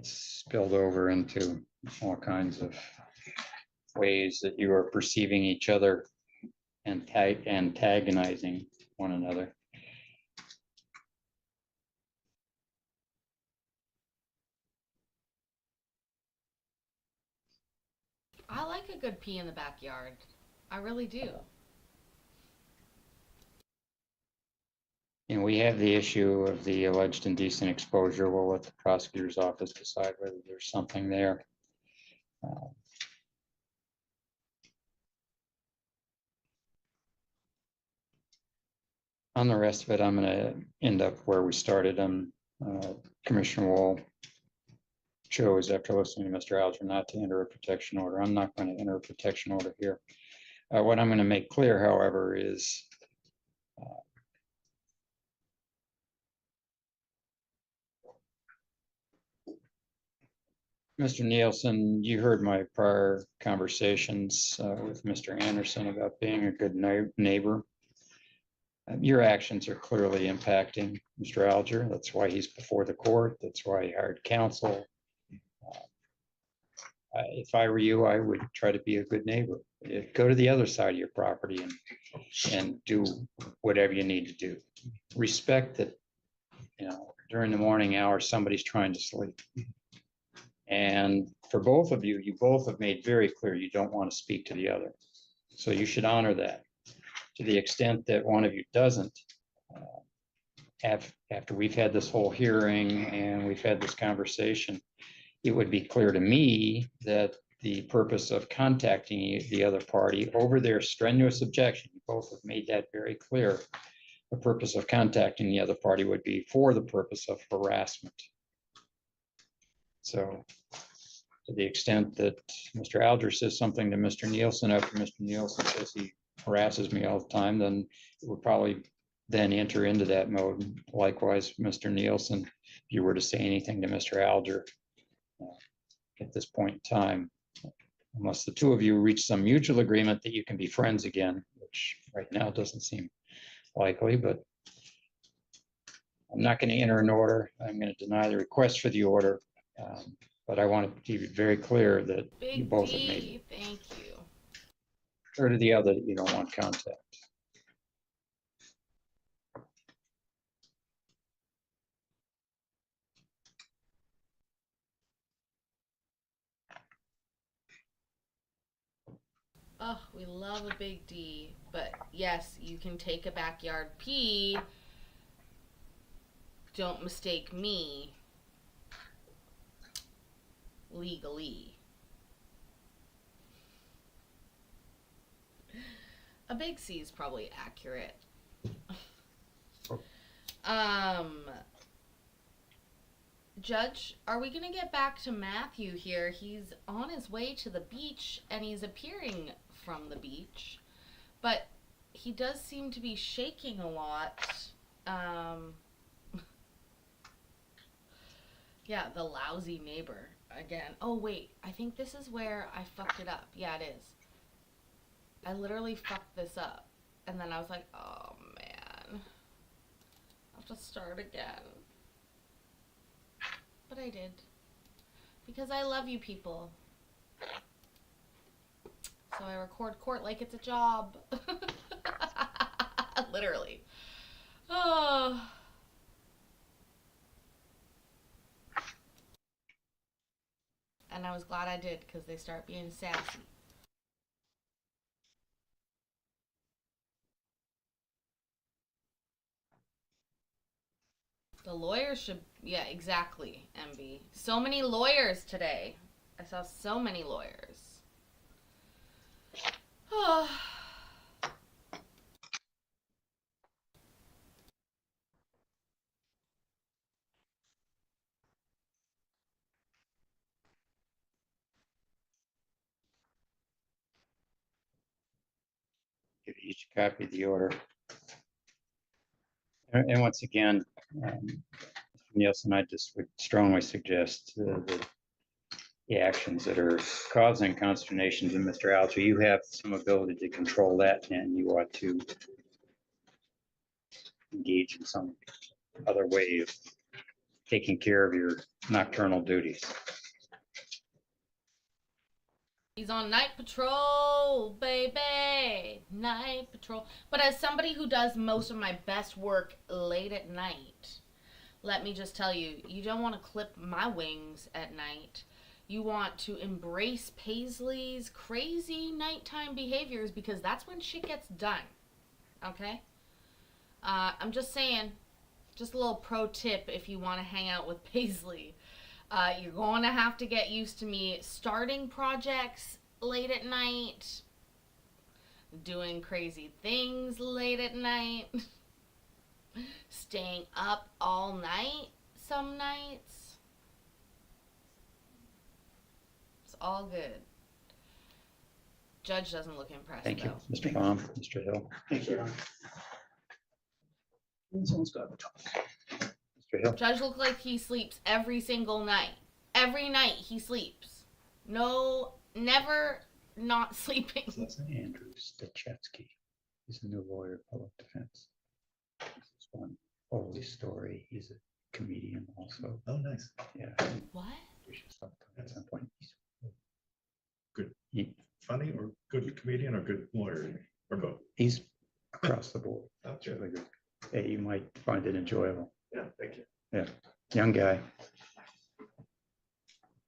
spilled over into all kinds of ways that you are perceiving each other and antagonizing one another. I like a good pee in the backyard. I really do. And we have the issue of the alleged indecent exposure. We'll let the prosecutor's office decide whether there's something there. On the rest of it, I'm going to end up where we started. Commissioner Wall chose, after listening to Mr. Alger, not to enter a protection order. I'm not going to enter a protection order here. What I'm going to make clear, however, is Mr. Nielsen, you heard my prior conversations with Mr. Anderson about being a good neighbor. Your actions are clearly impacting Mr. Alger. That's why he's before the court. That's why he hired counsel. If I were you, I would try to be a good neighbor. Go to the other side of your property and do whatever you need to do. Respect that, during the morning hours, somebody's trying to sleep. And for both of you, you both have made very clear you don't want to speak to the other. So you should honor that. to the extent that one of you doesn't, after we've had this whole hearing and we've had this conversation, it would be clear to me that the purpose of contacting the other party over their strenuous objection, you both have made that very clear. The purpose of contacting the other party would be for the purpose of harassment. So to the extent that Mr. Alger says something to Mr. Nielsen after Mr. Nielsen says he harasses me all the time, then it would probably then enter into that mode. Likewise, Mr. Nielsen, if you were to say anything to Mr. Alger at this point in time, unless the two of you reach some mutual agreement that you can be friends again, which right now doesn't seem likely, but I'm not going to enter an order. I'm going to deny the request for the order. But I want to be very clear that you Big both have made D, thank you. or to the other that you don't want contact. Oh, we love a big D, but yes, you can take a backyard pee. Don't mistake me legally. A big C is probably accurate. Judge, are we gonna get back to Matthew here? He's on his way to the beach and he's appearing from the beach, but he does seem to be shaking a lot. Yeah, the lousy neighbor again. Oh wait, I think this is where I fucked it up. Yeah, it is. I literally fucked this up. And then I was like, oh man. I'll have to start again. But I did. Because I love you people. So I record court like it's a job. Literally. Oh. And I was glad I did because they start being sassy. The lawyers should, yeah, exactly, MB. So many lawyers today. I saw so many lawyers. Oh. Give each copy of the order. And once again, Mr. Nielsen, I just would strongly suggest that the actions that are causing consternation to Mr. Alger, you have some ability to control that, and you ought to engage in some other way of taking care of your nocturnal duties. He's on night patrol, baby. Night patrol. But as somebody who does most of my best work late at night, let me just tell you, you don't want to clip my wings at night. You want to embrace Paisley's crazy nighttime behaviors because that's when shit gets done. Okay? I'm just saying, just a little pro tip if you want to hang out with Paisley. You're going to have to get used to me starting projects late at night, doing crazy things late at night, staying up all night some nights. It's all good. Judge doesn't look impressed. Thank you, though. Mr. Baum, Mr. Hill. Thank you, Your Honor. Someone's got to talk. Mr. Hill. Judge looks like he sleeps every single night. Every night he sleeps. No, never not sleeping. Andrew Stachetsky. He's a new lawyer of public defense. This is one holy story. He's a comedian also. Oh, nice. Yeah. What? We should talk to him at some point. Good. He, Funny or good comedian or good lawyer or both? he's across the board. Okay. Really good. Yeah, you might find it enjoyable. Yeah, thank you. Yeah, young guy.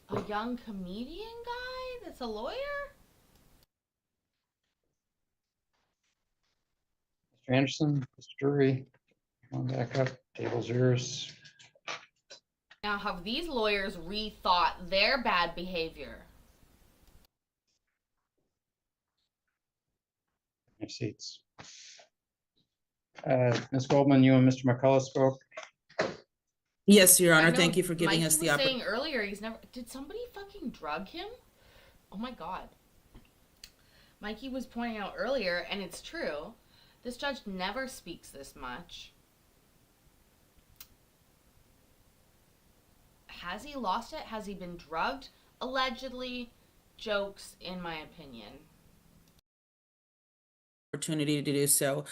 A young comedian guy that's a lawyer? Mr. Anderson, Mr. Drury, come on back up, table's yours. Now, have these lawyers rethought their bad behavior? Your seats. Ms. Goldman, you and Mr. McCullough spoke. Yes, Your I Honor, know thank you for giving Mikey us the was opportunity. saying earlier he's never. Did somebody fucking drug him? Oh my god. Mikey was pointing out earlier, and it's true. This judge never speaks this much. Has he lost it? Has he been drugged? Allegedly. Jokes, in my opinion. Opportunity to do so.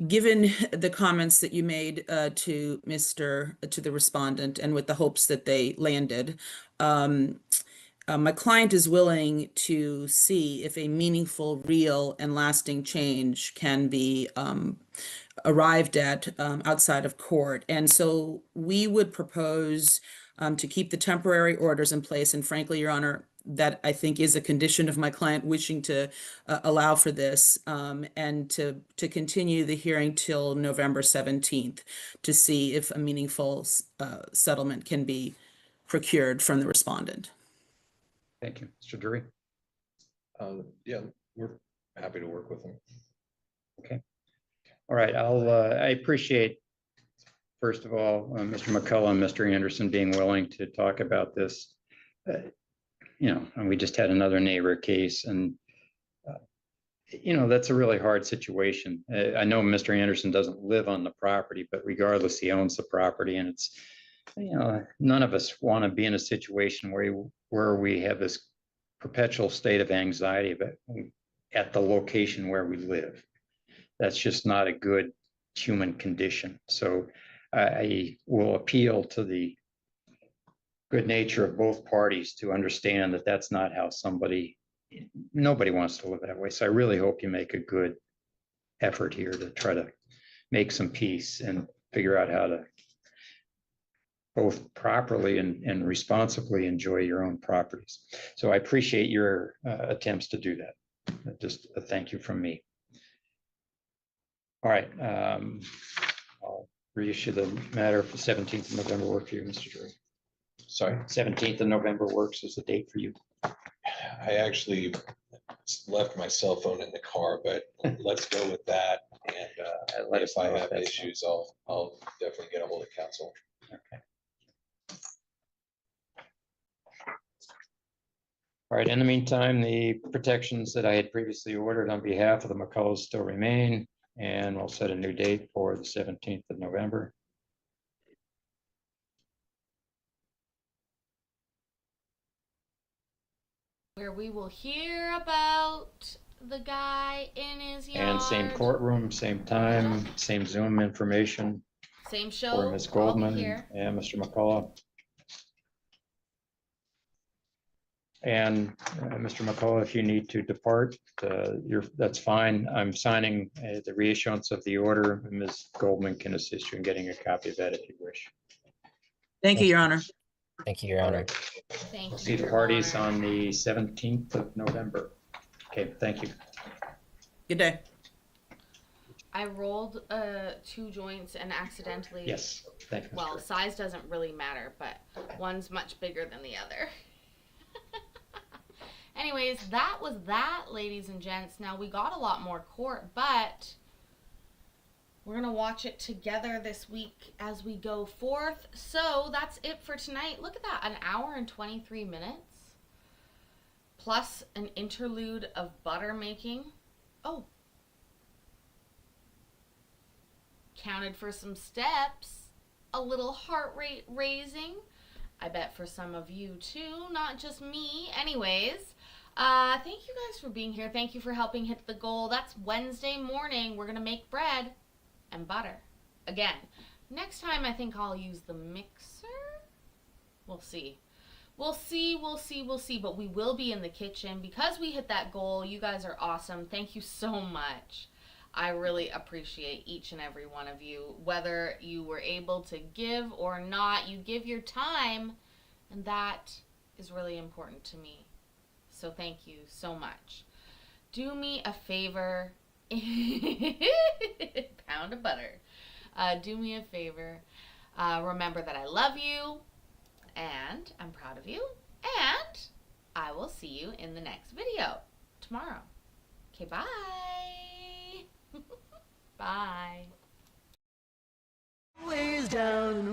Given the comments that you made to the respondent, and with the hopes that they landed, my client is willing to see if a meaningful, real, and lasting change can be arrived at outside of court. And so we would propose to keep the temporary orders in place. And frankly, Your Honor, that I think is a condition of my client wishing to allow for this, and to continue the hearing till November 17th to see if a meaningful settlement can be procured from the respondent. Thank you. Mr. Drury. Yeah, we're happy to work with them. Okay. All right. I appreciate, first of all, Mr. McCullough and Mr. Anderson being willing to talk about this. And we just had another neighbor case, and that's a really hard situation. I know Mr. Anderson doesn't live on the property, but regardless, he owns the property, and it's, none of us want to be in a situation where we have this perpetual state of anxiety at the location where we live. That's just not a good human condition. So I will appeal to the good nature of both parties to understand that that's not how nobody wants to live that way. So I really hope you make a good effort here to try to make some peace and figure out how to both properly and responsibly enjoy your own properties. So I appreciate your attempts to do that. Just a thank you from me. All right. I'll reissue the matter for 17th of November work for you, Mr. Drury. Sorry, 17th of November works as the date for you. I actually left my cell phone in the car, but let's go with that. And Let us if I know if have that's issues, I'll definitely get a hold of counsel. Okay. All right, in the meantime, the protections that I had previously ordered on behalf of the McCulloughs still remain, and we'll set a new date for the 17th of November. Where we will hear about the guy in his yard. And same courtroom, same time, same Zoom information Same show. for Ms. I'll be Goldman here. and Mr. McCullough. And Mr. McCullough, if you need to depart, that's fine. I'm signing the reissuance of the order. Ms. Goldman can assist you in getting a copy of that if you wish. Thank you, Your Honor. Thank you, Your All Honor. right. Thank you. See the Your parties Honor. on the 17th of November. Okay, thank you. Good day. I rolled 2 joints and accidentally. Yes, thank you. Mr. Well, Gray. size doesn't really matter, but one's much bigger than the other. Anyways, that was that, ladies and gents. Now, we got a lot more court, but we're going to watch it together this week as we go forth. So that's it for tonight. Look at that, an hour and 23 minutes. Plus an interlude of butter making. Oh. Counted for some steps. A little heart rate raising. I bet for some of you too, not just me. Anyways, thank you guys for being here. Thank you for helping hit the goal. That's Wednesday morning. We're going to make bread and butter. Again, next time I think I'll use the mixer. We'll see. We'll see. But we will be in the kitchen because we hit that goal. You guys are awesome. Thank you so much. I really appreciate each and every one of you. Whether you were able to give or not, you give your time, and that is really important to me. So thank you so much. Do me a favor. Pound of butter. Do me a favor. Remember that I love you and I'm proud of you. And I will see you in the next video tomorrow. Okay, bye. Bye. Ways down and